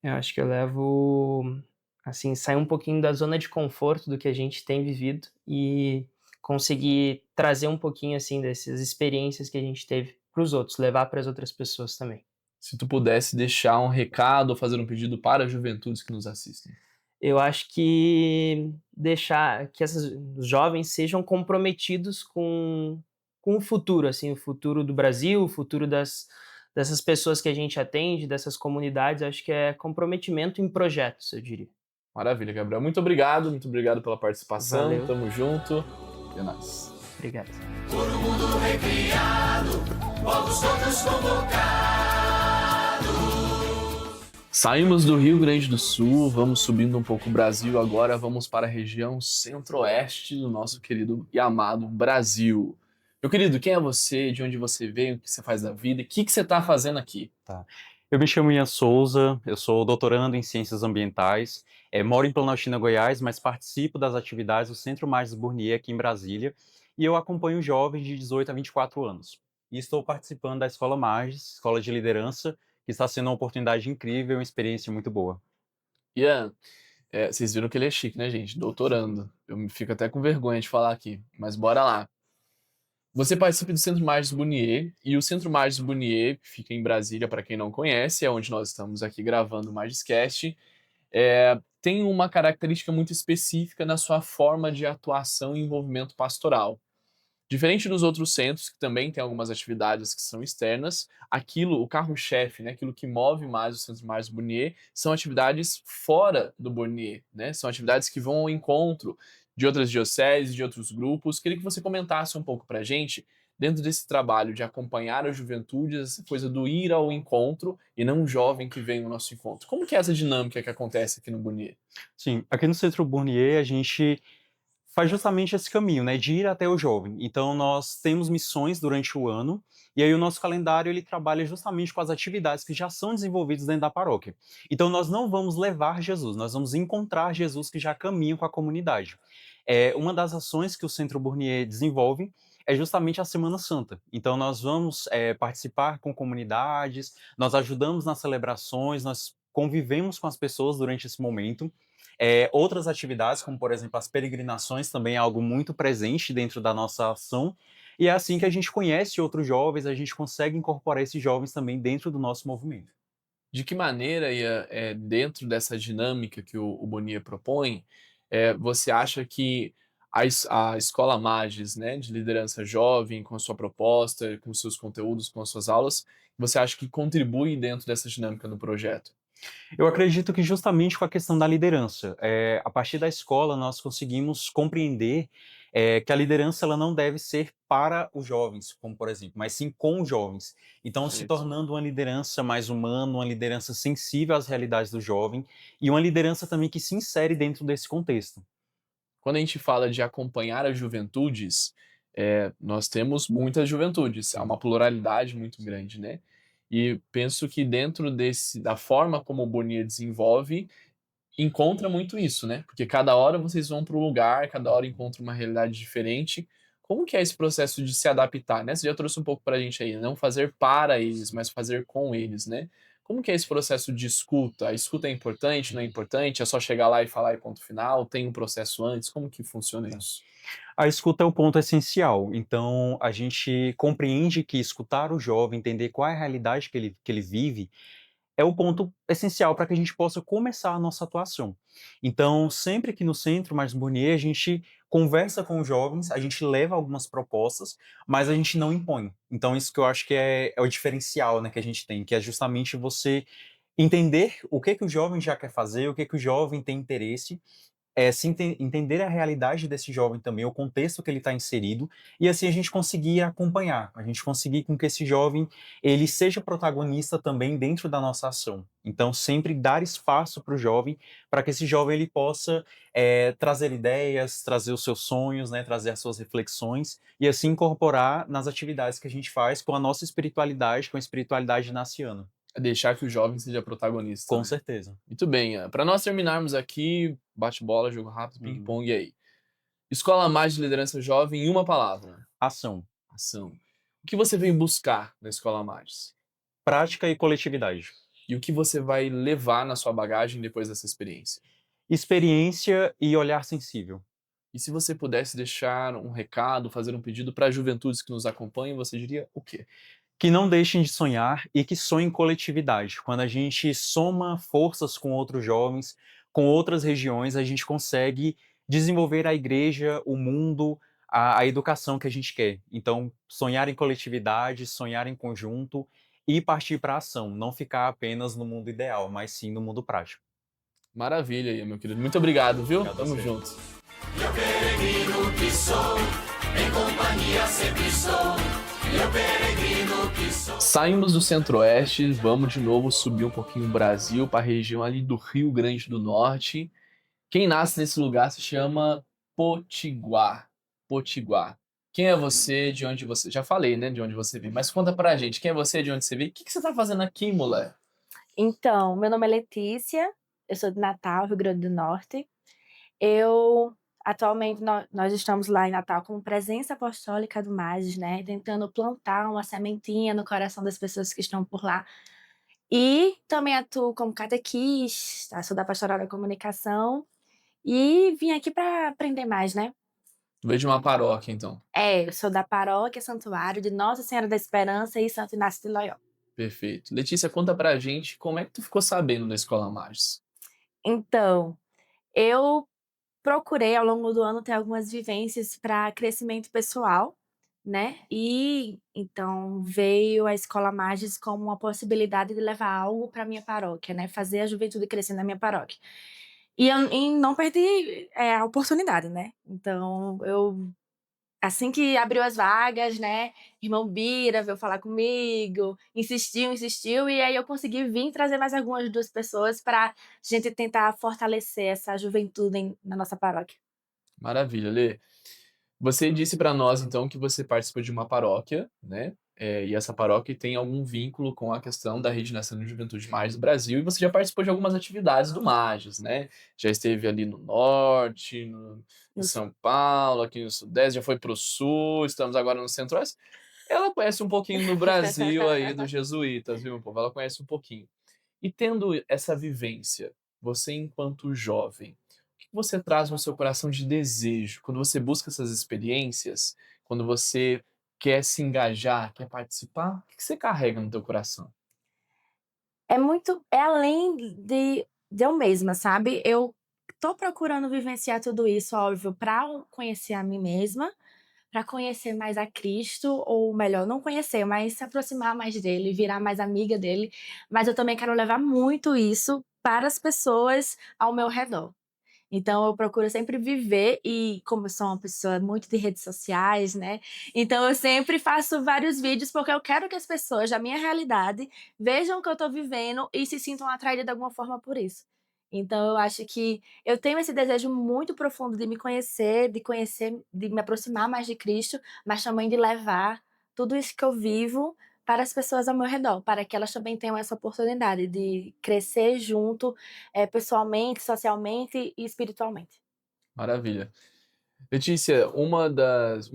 Eu acho que eu levo assim, sair um pouquinho da zona de conforto do que a gente tem vivido e conseguir trazer um pouquinho, assim, dessas experiências que a gente teve para os outros, levar para as outras pessoas também. Se tu pudesse deixar um recado ou fazer um pedido para as juventudes que nos assistem. Eu acho que deixar que os jovens sejam comprometidos com o futuro, assim, o futuro do Brasil, o futuro dessas pessoas que a gente atende, dessas comunidades, acho que é comprometimento em projetos, eu diria. Maravilha, Gabriel. Muito obrigado pela participação. Valeu. Tamo junto. É nóis. Obrigado. Todo mundo recriado, povos todos convocados. Saímos do Rio Grande do Sul, vamos subindo um pouco o Brasil, agora vamos para a região centro-oeste do nosso querido e amado Brasil. Meu querido, quem é você? De onde você veio? O que você faz da vida? O que você está fazendo aqui? Tá. Eu me chamo Ian Souza, eu sou doutorando em Ciências Ambientais, moro em Planaltina, Goiás, mas participo das atividades do Centro Magis Burnier aqui em Brasília, e eu acompanho jovens de 18 a 24 anos. E estou participando da Escola Magis, Escola de Liderança, que está sendo uma oportunidade incrível e uma experiência muito boa. Ian, vocês viram que ele é chique, né, gente? Doutorando. Eu fico até com vergonha de falar aqui, mas bora lá. Você participa do Centro Magis Burnier, e o Centro Magis Burnier fica em Brasília, para quem não conhece, é onde nós estamos aqui gravando o Magiscast. Tem uma característica muito específica na sua forma de atuação e envolvimento pastoral. Diferente dos outros centros, que também tem algumas atividades que são externas, o carro-chefe, né, aquilo que move mais o Centro Magis Burnier, são atividades fora do Burnier, né? São atividades que vão ao encontro de outras dioceses, de outros grupos. Queria que você comentasse um pouco pra gente, dentro desse trabalho de acompanhar a juventude, essa coisa do ir ao encontro e não um jovem que vem ao nosso encontro. Como que é essa dinâmica que acontece aqui no Burnier? Sim, aqui no Centro Burnier a gente faz justamente esse caminho, né, de ir até o jovem. Então nós temos missões durante o ano, e aí o nosso calendário ele trabalha justamente com as atividades que já são desenvolvidas dentro da paróquia. Então nós não vamos levar Jesus, nós vamos encontrar Jesus que já caminha com a comunidade. Uma das ações que o Centro Burnier desenvolve é justamente a Semana Santa. Então nós vamos participar com comunidades, nós ajudamos nas celebrações, nós convivemos com as pessoas durante esse momento. Outras atividades, como por exemplo as peregrinações, também é algo muito presente dentro da nossa ação. E é assim que a gente conhece outros jovens, a gente consegue incorporar esses jovens também dentro do nosso movimento. De que maneira, Ian, dentro dessa dinâmica que o Burnier propõe, você acha que a Escola Magis, né, de liderança jovem, com a sua proposta, com seus conteúdos, com as suas aulas, você acha que contribui dentro dessa dinâmica do projeto? Eu acredito que justamente com a questão da liderança, a partir da escola nós conseguimos compreender que a liderança ela não deve ser para os jovens, como por exemplo, mas sim com os jovens. Então, se Perfeito. tornando uma liderança mais humana, uma liderança sensível às realidades do jovem e uma liderança também que se insere dentro desse contexto. Quando a gente fala de acompanhar as juventudes, nós temos muitas juventudes, há uma pluralidade muito grande, né? E penso que dentro da forma como o Burnier desenvolve, encontra muito isso, né? Porque cada hora vocês vão para um lugar, cada hora encontram uma realidade diferente. Como que é esse processo de se adaptar, né? Você já trouxe um pouco pra gente aí, não fazer para eles, mas fazer com eles, né? Como que é esse processo de escuta? A escuta é importante, não é importante? É só chegar lá e falar e ponto final? Tem um processo antes? Como que funciona isso? A escuta é o ponto essencial. Então, a gente compreende que escutar o jovem, entender qual é a realidade que ele vive, é o ponto essencial para que a gente possa começar a nossa atuação. Então, sempre aqui no Centro Magis Burnier, a gente conversa com os jovens, a gente leva algumas propostas, mas a gente não impõe. Então, isso que eu acho que é o diferencial, né, que a gente tem, que é justamente você entender o que o jovem já quer fazer, o que o jovem tem interesse, entender a realidade desse jovem também, o contexto que ele está inserido, e assim a gente conseguir acompanhar, a gente conseguir com que esse jovem ele seja protagonista também dentro da nossa ação. Então sempre dar espaço para o jovem, para que esse jovem ele possa trazer ideias, trazer os seus sonhos, né, trazer as suas reflexões, e assim incorporar nas atividades que a gente faz com a nossa espiritualidade, com a espiritualidade naciana. É deixar que o jovem seja protagonista, Com né? certeza. Muito bem, para nós terminarmos aqui, bate-bola, jogo rápido, Uhum. ping-pong, e aí? Escola Magis de Liderança Jovem em uma palavra. Ação, Ação. O que você vem buscar na Escola Magis? prática e coletividade. E o que você vai levar na sua bagagem depois dessa experiência? experiência e olhar sensível. E se você pudesse deixar um recado, fazer um pedido para juventudes que nos acompanham, você diria o quê? Que não deixem de sonhar e que sonhem em coletividade. Quando a gente soma forças com outros jovens, com outras regiões, a gente consegue desenvolver a igreja, o mundo, a educação que a gente quer. Então, sonhar em coletividade, sonhar em conjunto e partir para a ação. Não ficar apenas no mundo ideal, mas sim no mundo prático. Maravilha aí, meu querido. Muito obrigado, viu? Obrigado a Tamo você. junto. Eu peregrino que sou, em companhia sempre estou. Eu peregrino que sou. Saímos do Centro-Oeste, vamos de novo subir um pouquinho o Brasil para a região ali do Rio Grande do Norte. Quem nasce nesse lugar se chama Potiguar. Potiguar. Quem é você? De onde você... Já falei, né? De onde você veio. Mas conta pra gente. Quem é você? De onde você veio? O que você tá fazendo aqui, mulher? Então, meu nome é Letícia, eu sou de Natal, Rio Grande do Norte. Atualmente, nós estamos lá em Natal como presença apostólica do MAGES, né? Tentando plantar uma sementinha no coração das pessoas que estão por lá. E também atuo como catequista, sou da Pastoral da Comunicação e vim aqui para aprender mais, né? Veio de uma paróquia, então. Eu sou da Paróquia Santuário de Nossa Senhora da Esperança e Santo Inácio de Loyola. Perfeito. Letícia, conta pra gente como é que tu ficou sabendo da Escola Magis. Então, eu procurei ao longo do ano ter algumas vivências para crescimento pessoal, né? E então veio a Escola Magis como uma possibilidade de levar algo para minha paróquia, né? Fazer a juventude crescer na minha paróquia. E não perdi a oportunidade, né? Então, assim que abriu as vagas, né? Irmão Bira veio falar comigo, insistiu, e aí eu consegui vir trazer mais algumas 2 pessoas para gente tentar fortalecer essa juventude na nossa paróquia. Maravilha, Lê. Você disse pra nós, então, que você participa de uma paróquia, né? E essa paróquia tem algum vínculo com a questão da Rede Nacional de Juventude Magis do Brasil, e você já participou de algumas atividades do Magis, né? Já esteve ali no Norte, em No São Paulo, aqui no Sudeste, já foi pro Sul, estamos agora no Centro-Oeste. Ela conhece um pouquinho do Brasil aí, dos jesuítas, viu, meu povo? Ela conhece um pouquinho. E tendo essa vivência, você enquanto jovem, o que você traz no seu coração de desejo quando você busca essas experiências, quando você quer se engajar, quer participar? O que você carrega no teu coração? É além de eu mesma, sabe? Eu tô procurando vivenciar tudo isso, óbvio, para conhecer a mim mesma, para conhecer mais a Cristo, ou melhor, não conhecer, mas se aproximar mais dele, virar mais amiga dele. Mas eu também quero levar muito isso para as pessoas ao meu redor. Então eu procuro sempre viver e como eu sou uma pessoa muito de redes sociais, né, então eu sempre faço vários vídeos, porque eu quero que as pessoas da minha realidade vejam o que eu estou vivendo e se sintam atraídas de alguma forma por isso. Então eu acho que eu tenho esse desejo muito profundo de conhecer, de me aproximar mais de Cristo, mas também de levar tudo isso que eu vivo para as pessoas ao meu redor, para que elas também tenham essa oportunidade de crescer junto, pessoalmente, socialmente e espiritualmente. Maravilha. Letícia, um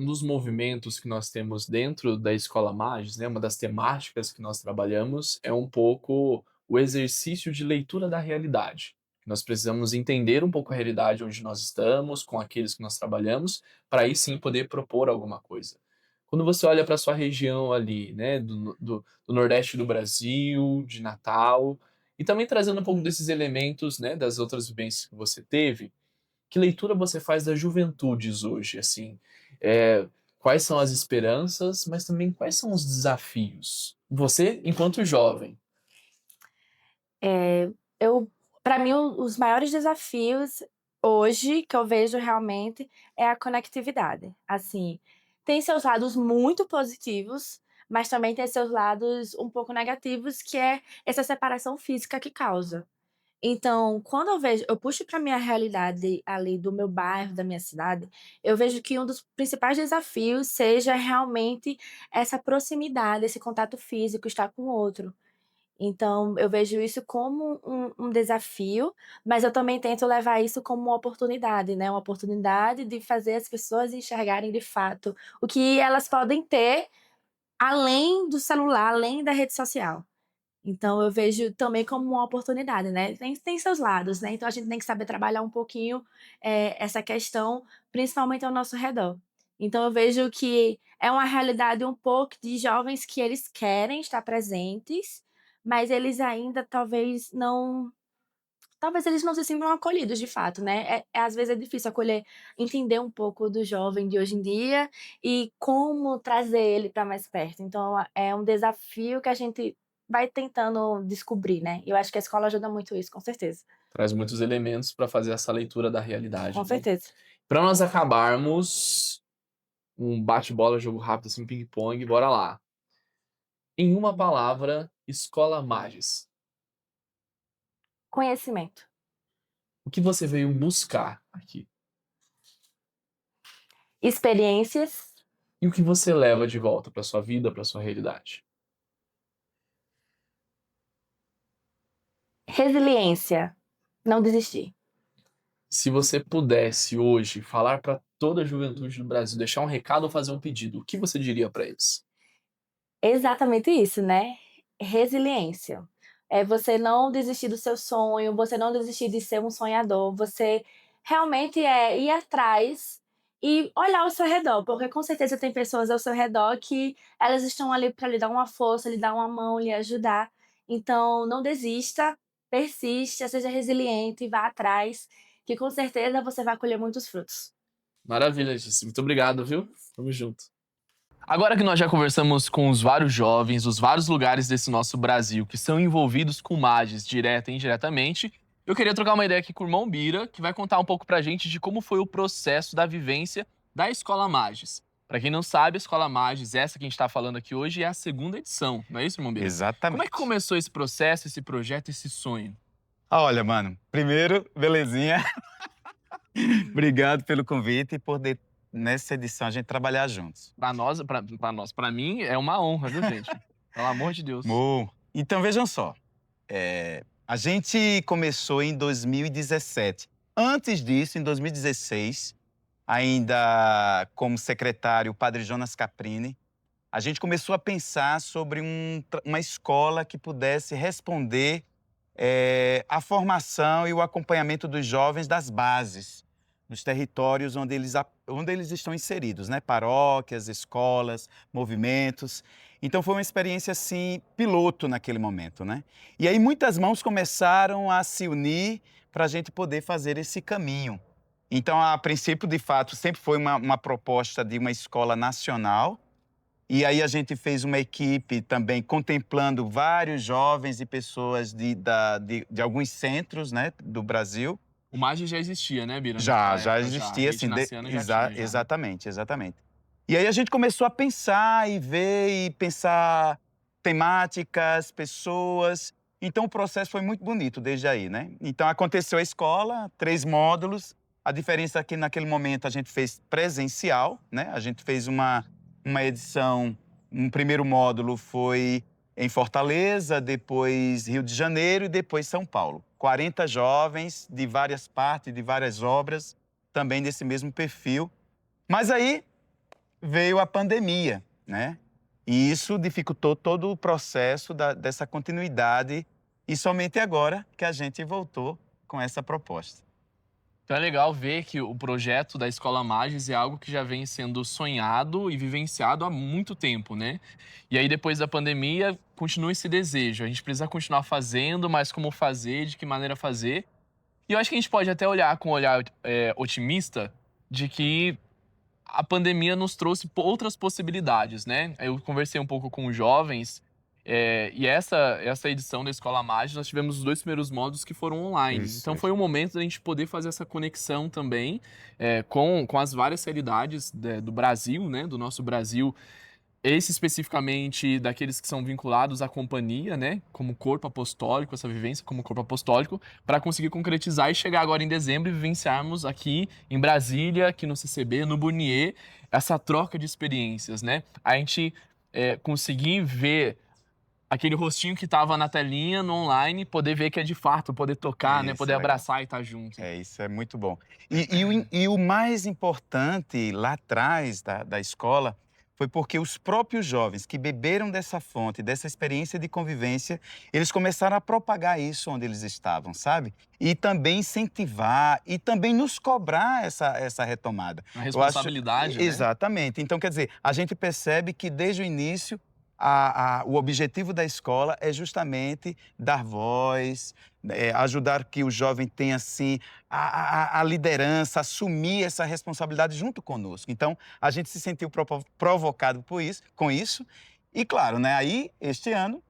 dos movimentos que nós temos dentro da Escola Magis, né, uma das temáticas que nós trabalhamos é um pouco o exercício de leitura da realidade. Nós precisamos entender um pouco a realidade onde nós estamos, com aqueles que nós trabalhamos, para aí sim poder propor alguma coisa. Quando você olha para a sua região ali, né, do Nordeste do Brasil, de Natal, e também trazendo um pouco desses elementos, né, das outras vivências que você teve, que leitura você faz das juventudes hoje, assim? Quais são as esperanças, mas também quais são os desafios? Você, enquanto jovem. Para mim, os maiores desafios hoje que eu vejo realmente é a conectividade. Assim, tem seus lados muito positivos, mas também tem seus lados um pouco negativos, que é essa separação física que causa. Então, quando eu puxo para minha realidade ali do meu bairro, da minha cidade, eu vejo que um dos principais desafios seja realmente essa proximidade, esse contato físico, estar com o outro. Então, eu vejo isso como um desafio, mas eu também tento levar isso como uma oportunidade, né? Uma oportunidade de fazer as pessoas enxergarem de fato o que elas podem ter além do celular, além da rede social. Então eu vejo também como uma oportunidade, né. Tem seus lados, né, então a gente tem que saber trabalhar um pouquinho, essa questão, principalmente ao nosso redor. Então eu vejo que é uma realidade um pouco de jovens que eles querem estar presentes, mas eles ainda talvez eles não se sintam acolhidos de fato, né. Às vezes é difícil acolher, entender um pouco do jovem de hoje em dia e como trazer ele para mais perto. Então é um desafio que a gente vai tentando descobrir, né. Eu acho que a escola ajuda muito isso, com certeza. Traz muitos elementos para fazer essa leitura da realidade, Com né. certeza. Para nós acabarmos, um bate-bola, jogo rápido, assim, ping-pong, bora lá. Em uma palavra, Escola Magis. Conhecimento. O que você veio buscar aqui? Experiências. E o que você leva de volta para sua vida, para sua realidade? Resiliência. Não desistir. Se você pudesse hoje falar para toda a juventude do Brasil, deixar um recado ou fazer um pedido, o que você diria para eles? Exatamente isso, né. Resiliência. É você não desistir do seu sonho, você não desistir de ser um sonhador, você realmente, ir atrás e olhar ao seu redor, porque com certeza tem pessoas ao seu redor que elas estão ali para lhe dar uma força, lhe dar uma mão, lhe ajudar. Então não desista, persista, seja resiliente, vá atrás, que com certeza você vai colher muitos frutos. Maravilha, Gissi. Muito obrigado, viu? Tamo junto. Agora que nós já conversamos com os vários jovens, os vários lugares desse nosso Brasil que são envolvidos com Magis, direta e indiretamente, eu queria trocar uma ideia aqui com o irmão Bira, que vai contar um pouco pra gente de como foi o processo da vivência da Escola Magis. Pra quem não sabe, a Escola Magis, essa que a gente tá falando aqui hoje, é a segunda edição, não é isso, irmão Bira? Como Exatamente. é que começou esse processo, esse projeto, esse sonho? Olha, mano, primeiro, belezinha. Obrigado pelo convite e por nessa edição a gente trabalhar juntos. Pra mim, é uma honra, viu, gente? Pelo amor de Deus. Então vejam só, a gente começou em 2017. Antes disso, em 2016, ainda como secretário o padre Jonas Caprini, a gente começou a pensar sobre uma escola que pudesse responder a formação e o acompanhamento dos jovens das bases, dos territórios onde eles estão inseridos, né? Paróquias, escolas, movimentos. Então foi uma experiência assim piloto naquele momento, né? E aí muitas mãos começaram a se unir para a gente poder fazer esse caminho. Então, a princípio, de fato, sempre foi uma proposta de uma escola nacional. E aí a gente fez uma equipe também contemplando vários jovens e pessoas de alguns centros, né, do Brasil. O Magis já existia, né, Bira? Já existia, sim. Exatamente. E aí a gente começou a pensar e ver e pensar temáticas, pessoas. Então o processo foi muito bonito desde aí, né? Então aconteceu a escola, 3 módulos. A diferença é que naquele momento a gente fez presencial, né? A gente fez uma edição, um primeiro módulo foi em Fortaleza, depois Rio de Janeiro e depois São Paulo. 40 jovens de várias partes, de várias obras, também desse mesmo perfil. Mas aí veio a pandemia, né? E isso dificultou todo o processo dessa continuidade e somente agora que a gente voltou com essa proposta. Então é legal ver que o projeto da Escola Magis é algo que já vem sendo sonhado e vivenciado há muito tempo, né? E aí depois da pandemia continua esse desejo. A gente precisa continuar fazendo, mas como fazer, de que maneira fazer. E eu acho que a gente pode até olhar com um olhar otimista de que a pandemia nos trouxe outras possibilidades, né? Eu conversei um pouco com os jovens e essa edição da Escola Magis, nós tivemos os 2 primeiros módulos que foram online. Então foi um momento da gente poder fazer essa conexão também com as várias realidades do Brasil, né? Do nosso Brasil. Esse especificamente daqueles que são vinculados à companhia, né? Como corpo apostólico, essa vivência como corpo apostólico, para conseguir concretizar e chegar agora em dezembro e vivenciarmos aqui em Brasília, aqui no CCB, no Burnier, essa troca de experiências, né? A gente conseguir ver aquele rostinho que estava na telinha, no online, poder ver que é de fato, poder tocar, né? Poder abraçar e estar junto. Isso é muito bom. E o mais importante lá atrás da escola foi porque os próprios jovens que beberam dessa fonte, dessa experiência de convivência, eles começaram a propagar isso onde eles estavam, sabe? E também incentivar e também nos cobrar essa retomada. A responsabilidade, né? Exatamente. Então, quer dizer, a gente percebe que desde o início o objetivo da escola é justamente dar voz, ajudar que o jovem tenha, assim, a liderança, assumir essa responsabilidade junto conosco. Então, a gente se sentiu provocado com isso. E, claro, né, aí, este ano,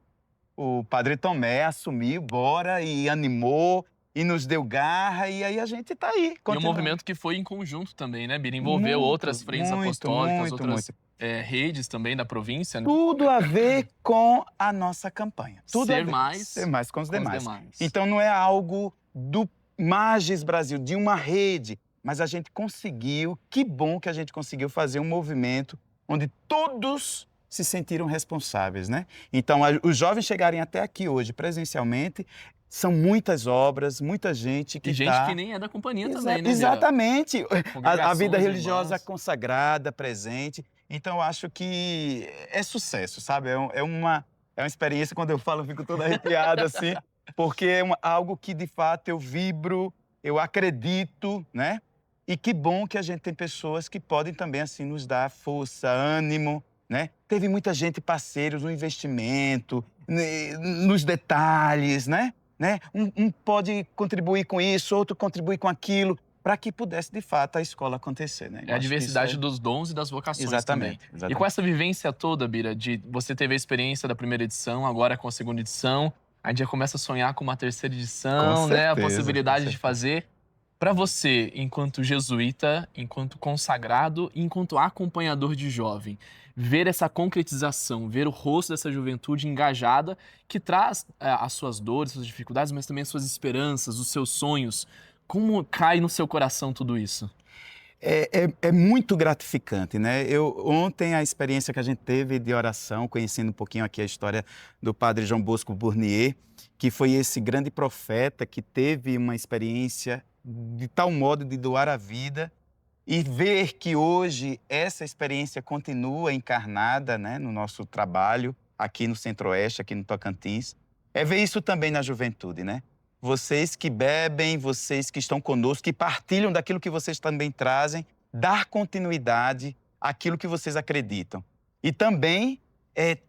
o Padre Tomé assumiu, bora, e animou, e nos deu garra, e aí a gente está aí, E um continuando. movimento que foi em conjunto também, né, Bira? Envolveu outras frentes apostólicas, outras redes também da província, né? Tudo a ver com a nossa campanha. Tudo Ser a ver. mais Ser mais com os demais. demais. Então não é algo do Magis Brasil, de uma rede, mas a gente conseguiu, que bom que a gente conseguiu fazer um movimento onde todos se sentiram responsáveis, né? Então, os jovens chegarem até aqui hoje presencialmente, são muitas obras, muita gente que E gente que nem é da companhia também, né, Bira? Exatamente. A vida Congregações, religiosa irmãs. consagrada, presente. Então, eu acho que é sucesso, sabe? É uma experiência, quando eu falo, eu fico toda arrepiada, assim, porque é algo que, de fato, eu vibro, eu acredito, né? E que bom que a gente tem pessoas que podem também, assim, nos dar força, ânimo, né? Teve muita gente parceiros no investimento, nos detalhes, né? Um pode contribuir com isso, outro contribuir com aquilo, para que pudesse, de fato, a escola acontecer, né? É a diversidade dos dons e das vocações Exatamente, também. exatamente. E com essa vivência toda, Bira, de você teve a experiência da primeira edição, agora com a segunda edição, a gente já começa a sonhar com uma terceira edição, Com né? A certeza, possibilidade com de fazer. Para você, enquanto jesuíta, enquanto consagrado e enquanto acompanhador de jovem, ver essa concretização, ver o rosto dessa juventude engajada que traz as suas dores, suas dificuldades, mas também as suas esperanças, os seus sonhos. Como cai no seu coração tudo isso? É muito gratificante, né? Ontem, a experiência que a gente teve de oração, conhecendo um pouquinho aqui a história do padre João Bosco Bournier, que foi esse grande profeta que teve uma experiência de tal modo de doar a vida, e ver que hoje essa experiência continua encarnada, né, no nosso trabalho aqui no Centro-Oeste, aqui no Tocantins, é ver isso também na juventude, né? Vocês que bebem, vocês que estão conosco, que partilham daquilo que vocês também trazem, dar continuidade àquilo que vocês acreditam. E também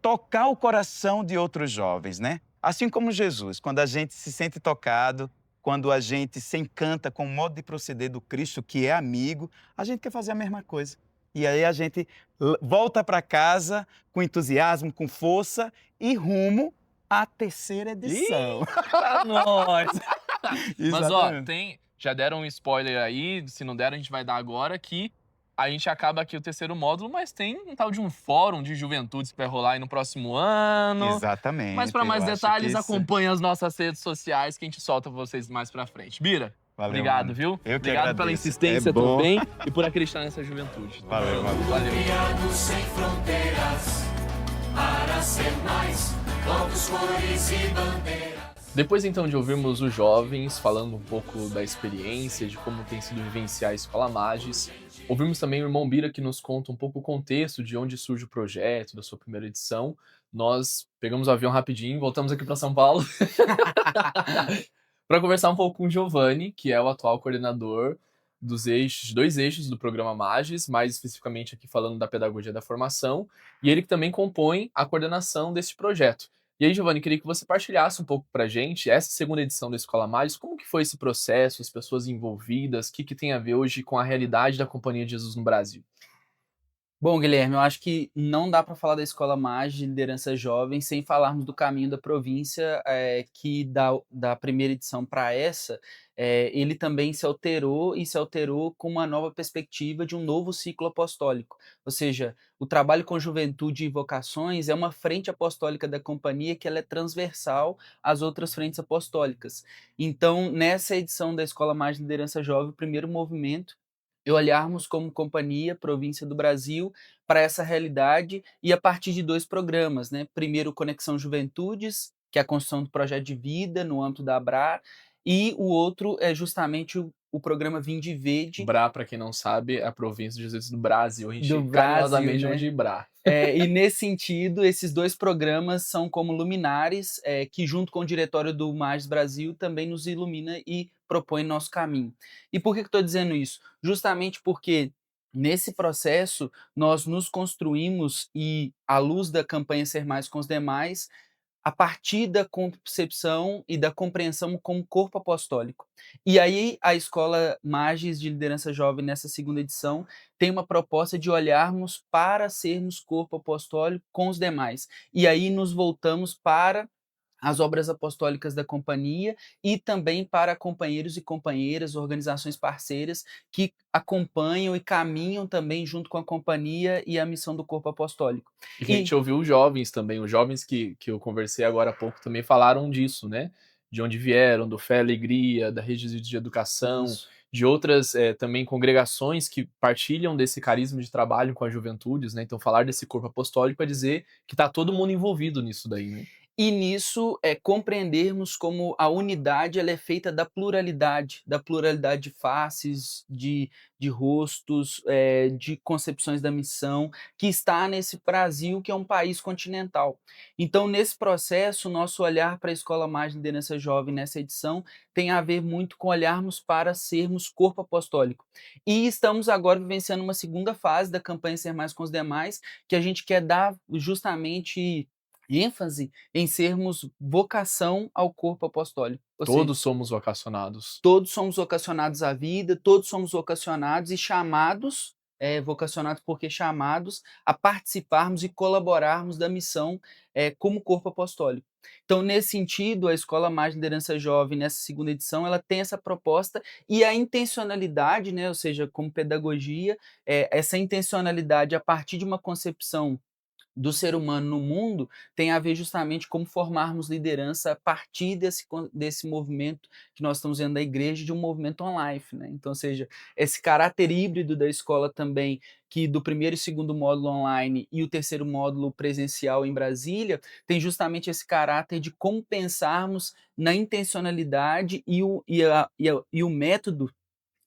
tocar o coração de outros jovens, né? Assim como Jesus, quando a gente se sente tocado, quando a gente se encanta com o modo de proceder do Cristo, que é amigo, a gente quer fazer a mesma coisa. E aí a gente volta para casa com entusiasmo, com força e rumo à terceira edição. Pra nós! Mas ó, Exatamente. já deram um spoiler aí, se não deram a gente vai dar agora, que a gente acaba aqui o terceiro módulo, mas tem um tal de um fórum de juventudes que vai rolar aí no próximo ano. Exatamente. Mas para mais eu acho detalhes, que isso- acompanhe as nossas redes sociais que a gente solta pra vocês mais pra frente. Bira, Valeu, obrigado, mano. viu? Eu que Obrigado pela agradeço. insistência É bom. também e por acreditar nessa juventude. Valeu, valeu. Valeu. Criados sem fronteiras, para ser mais, povos, cores e bandeiras. Depois então de ouvirmos os jovens falando um pouco da experiência, de como tem sido vivenciar a Escola Magis, ouvimos também o irmão Bira que nos conta um pouco o contexto de onde surge o projeto, da sua primeira edição. Nós pegamos o avião rapidinho, voltamos aqui para São Paulo para conversar um pouco com o Giovanni, que é o atual coordenador dos dois eixos do programa Magis, mais especificamente aqui falando da pedagogia da formação, e ele que também compõe a coordenação desse projeto. E aí, Giovanni, queria que você partilhasse um pouco pra gente essa segunda edição da Escola Magis, como que foi esse processo, as pessoas envolvidas, o que tem a ver hoje com a realidade da Companhia de Jesus no Brasil? Bom, Guilherme, eu acho que não dá para falar da Escola Magis de liderança jovem sem falarmos do caminho da província, que da primeira edição para essa, ele também se alterou com uma nova perspectiva de um novo ciclo apostólico. Ou seja, o trabalho com juventude e vocações é uma frente apostólica da companhia que ela é transversal às outras frentes apostólicas. Então, nessa edição da Escola Magis de Liderança Jovem, o primeiro movimento é olharmos como companhia, província do Brasil, para essa realidade e a partir de 2 programas, né? Primeiro, Conexão Juventudes, que é a construção do projeto de vida no âmbito da ABRAR, e o outro é justamente o programa Vinde Verde BRA, para quem não sabe, é a província de Jesus do Brasil. A do gente Brasil, carinhosamente chama né? de BRA. E nesse sentido, esses 2 programas são como luminares, que junto com o diretório do MAGES Brasil também nos ilumina e propõe nosso caminho. E por que que eu estou dizendo isso? Justamente porque nesse processo nós nos construímos e à luz da campanha Ser Mais com os Demais, a partir da concepção e da compreensão como corpo apostólico. E aí a Escola Magis de Liderança Jovem, nessa segunda edição, tem uma proposta de olharmos para sermos corpo apostólico com os demais. E aí nos voltamos para as obras apostólicas da companhia e também para companheiros e companheiras, organizações parceiras que acompanham e caminham também junto com a companhia e a missão do corpo apostólico. E que a gente ouviu os jovens também, os jovens que eu conversei agora há pouco também falaram disso, né? De onde vieram, do Fé e Alegria, da Rede de Educação, Isso. de outras também congregações que partilham desse carisma de trabalho com as juventudes, né? Então falar desse corpo apostólico é dizer que está todo mundo envolvido nisso daí, né? E nisso é compreendermos como a unidade ela é feita da pluralidade de faces, de rostos, de concepções da missão, que está nesse Brasil, que é um país continental. Então, nesse processo, nosso olhar para a Escola Mais Liderança Jovem nessa edição tem a ver muito com olharmos para sermos corpo apostólico. E estamos agora vivenciando uma segunda fase da campanha Ser Mais com os Demais, que a gente quer dar justamente ênfase em sermos vocação ao corpo apostólico. Ou seja, Todos somos vocacionados. todos somos vocacionados à vida, todos somos vocacionados e chamados, vocacionados porque chamados a participarmos e colaborarmos da missão, como corpo apostólico. Então, nesse sentido, a Escola Mais Liderança Jovem, nessa segunda edição, ela tem essa proposta e a intencionalidade, né, ou seja, como pedagogia, essa intencionalidade a partir de uma concepção do ser humano no mundo tem a ver justamente como formarmos liderança a partir desse movimento que nós estamos vendo da igreja, de um movimento online, né? Então, ou seja, esse caráter híbrido da escola também, que do primeiro e segundo módulo online e o terceiro módulo presencial em Brasília, tem justamente esse caráter de como pensarmos na intencionalidade e o método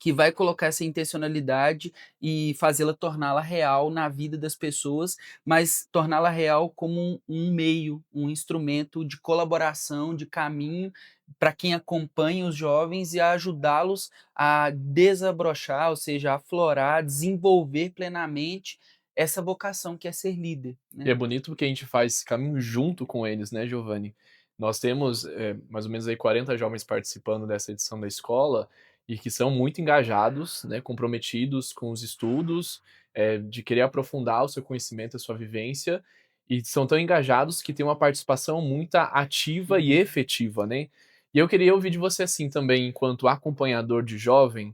que vai colocar essa intencionalidade e fazê-la torná-la real na vida das pessoas, mas torná-la real como um meio, um instrumento de colaboração, de caminho para quem acompanha os jovens e a ajudá-los a desabrochar, ou seja, a aflorar, desenvolver plenamente essa vocação que é ser líder, E né. é bonito porque a gente faz esse caminho junto com eles, né, Giovanni? Nós temos mais ou menos aí 40 jovens participando dessa edição da escola e que são muito engajados, né, comprometidos com os estudos, de querer aprofundar o seu conhecimento, a sua vivência, e são tão engajados que têm uma participação muito ativa e Uhum. efetiva, né? E eu queria ouvir de você assim também, enquanto acompanhador de jovem,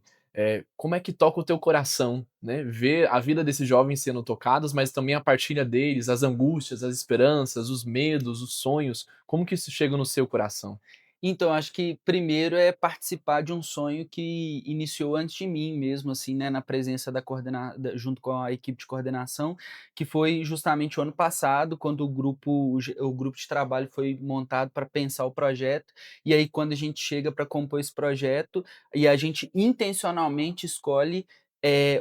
como é que toca o teu coração, né? Ver a vida desses jovens sendo tocados, mas também a partilha deles, as angústias, as esperanças, os medos, os sonhos, como que isso chega no seu coração? Então, acho que primeiro é participar de um sonho que iniciou antes de mim mesmo, assim, né, na presença junto com a equipe de coordenação, que foi justamente o ano passado, quando o grupo de trabalho foi montado para pensar o projeto, e aí quando a gente chega para compor esse projeto, e a gente intencionalmente escolhe,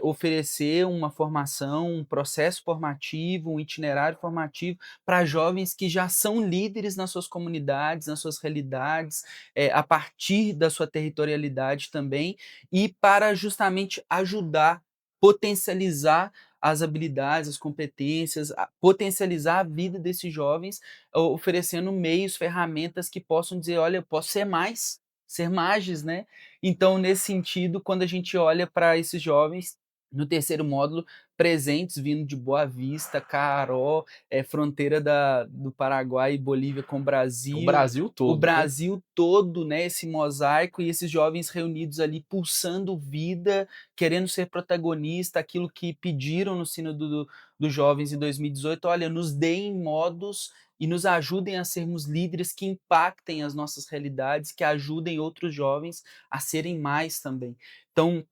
oferecer uma formação, um processo formativo, um itinerário formativo para jovens que já são líderes nas suas comunidades, nas suas realidades, a partir da sua territorialidade também, e para justamente ajudar, potencializar as habilidades, as competências, potencializar a vida desses jovens, oferecendo meios, ferramentas que possam dizer: olha, eu posso ser mais, ser mais, né? Então, nesse sentido, quando a gente olha para esses jovens, no terceiro módulo, presentes vindo de Boa Vista, Caró, fronteira do Paraguai e Bolívia com o O Brasil, Brasil o todo, né? Brasil todo, né, esse mosaico e esses jovens reunidos ali pulsando vida, querendo ser protagonista, aquilo que pediram no Sínodo dos Jovens em 2018, olha, nos deem modos e nos ajudem a sermos líderes que impactem as nossas realidades, que ajudem outros jovens a serem mais também. Então,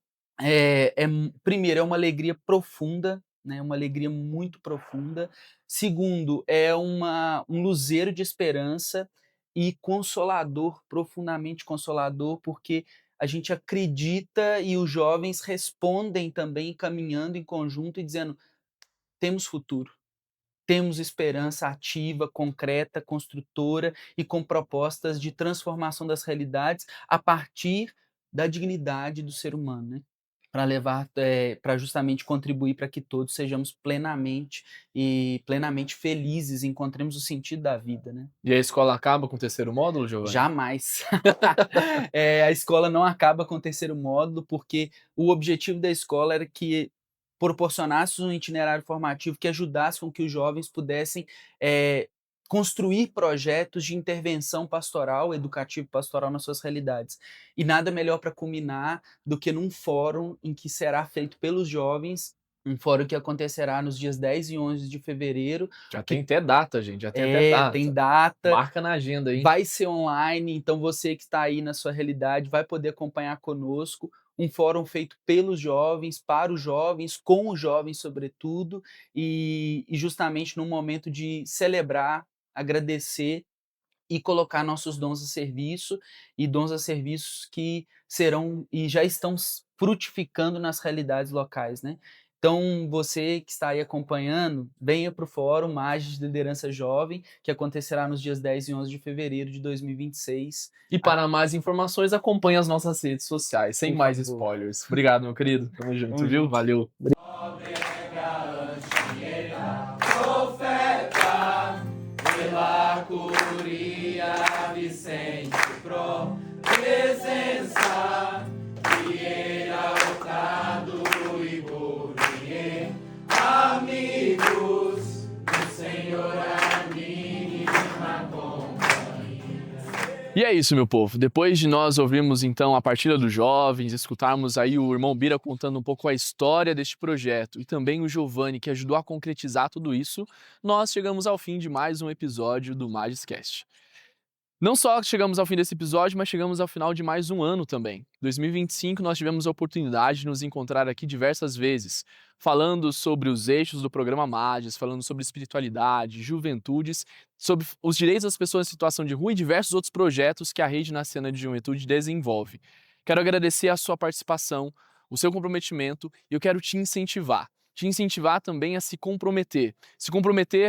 primeiro, é uma alegria profunda, né, uma alegria muito profunda. Segundo, é um luzeiro de esperança, e consolador, profundamente consolador, porque a gente acredita e os jovens respondem também, caminhando em conjunto e dizendo: temos futuro, temos esperança ativa, concreta, construtora e com propostas de transformação das realidades a partir da dignidade do ser humano, né? Para levar, para justamente contribuir para que todos sejamos plenamente felizes, encontremos o sentido da vida, né? E a escola acaba com o terceiro módulo, Giovanni? Jamais. A escola não acaba com o terceiro módulo, porque o objetivo da escola era que proporcionasse um itinerário formativo que ajudasse com que os jovens pudessem construir projetos de intervenção pastoral, educativo pastoral nas suas realidades. E nada melhor para culminar do que num fórum em que será feito pelos jovens, um fórum que acontecerá nos dias 10 e 11 de fevereiro. Já tem até data, gente, já tem até data. Tem data. Marca na agenda aí. Vai ser online, então você que está aí na sua realidade vai poder acompanhar conosco um fórum feito pelos jovens, para os jovens, com os jovens sobretudo, e justamente num momento de celebrar, agradecer e colocar nossos dons a serviço, e dons a serviços que serão e já estão frutificando nas realidades locais, né? Então, você que está aí acompanhando, venha para o Fórum Mages de Liderança Jovem, que acontecerá nos dias 10 e 11 de fevereiro de 2026. E para mais informações, acompanhe as nossas redes sociais, sem Por mais favor. spoilers. Obrigado, meu querido. Tamo junto, Tamo viu? junto. Valeu. Profeta, pela curia Vicente Pro, presença, Vieira Hurtado e Bourier, amigos do Senhor a mínima companhia. E é isso, meu povo. Depois de nós ouvirmos então a partilha dos jovens, escutarmos aí o irmão Bira contando um pouco a história deste projeto e também o Giovanni que ajudou a concretizar tudo isso, nós chegamos ao fim de mais um episódio do Magiscast. Não só chegamos ao fim desse episódio, mas chegamos ao final de mais um ano também. Em 2025 nós tivemos a oportunidade de nos encontrar aqui diversas vezes, falando sobre os eixos do programa Magis, falando sobre espiritualidade, juventudes, sobre os direitos das pessoas em situação de rua e diversos outros projetos que a Rede Naciana de Juventude desenvolve. Quero agradecer a sua participação, o seu comprometimento e eu quero te incentivar também a se comprometer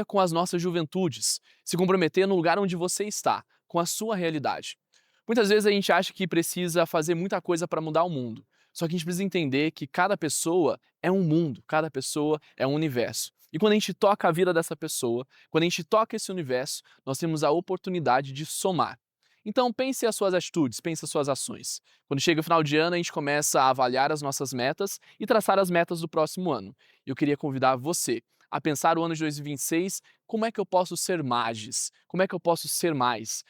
com as nossas juventudes, se comprometer no lugar onde você está, com a sua realidade. Muitas vezes a gente acha que precisa fazer muita coisa para mudar o mundo, só que a gente precisa entender que cada pessoa é um mundo, cada pessoa é um universo. E quando a gente toca a vida dessa pessoa, quando a gente toca esse universo, nós temos a oportunidade de somar. Então pense as suas atitudes, pense as suas ações. Quando chega o final de ano, a gente começa a avaliar as nossas metas e traçar as metas do próximo ano. Eu queria convidar você a pensar o ano de 2026, como é que eu posso ser Magis? Como é que eu posso ser mais?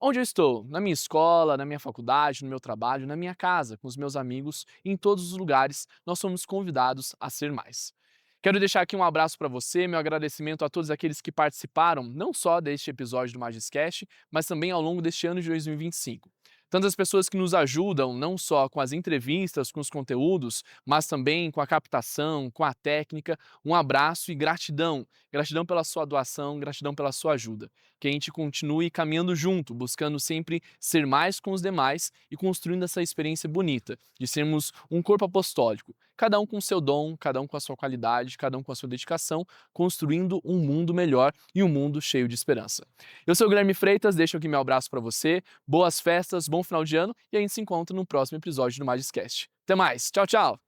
Onde eu estou? Na minha escola, na minha faculdade, no meu trabalho, na minha casa, com os meus amigos, em todos os lugares, nós somos convidados a ser mais. Quero deixar aqui um abraço para você, meu agradecimento a todos aqueles que participaram, não só deste episódio do Magiscast, mas também ao longo deste ano de 2025. Tantas pessoas que nos ajudam, não só com as entrevistas, com os conteúdos, mas também com a captação, com a técnica. Um abraço e gratidão. Gratidão pela sua doação, gratidão pela sua ajuda. Que a gente continue caminhando junto, buscando sempre ser mais com os demais e construindo essa experiência bonita de sermos um corpo apostólico. Cada um com o seu dom, cada um com a sua qualidade, cada um com a sua dedicação, construindo um mundo melhor e um mundo cheio de esperança. Eu sou o Guilherme Freitas, deixo aqui meu abraço para você, boas festas, bom final de ano e a gente se encontra no próximo episódio do Magiscast. Até mais, tchau, tchau!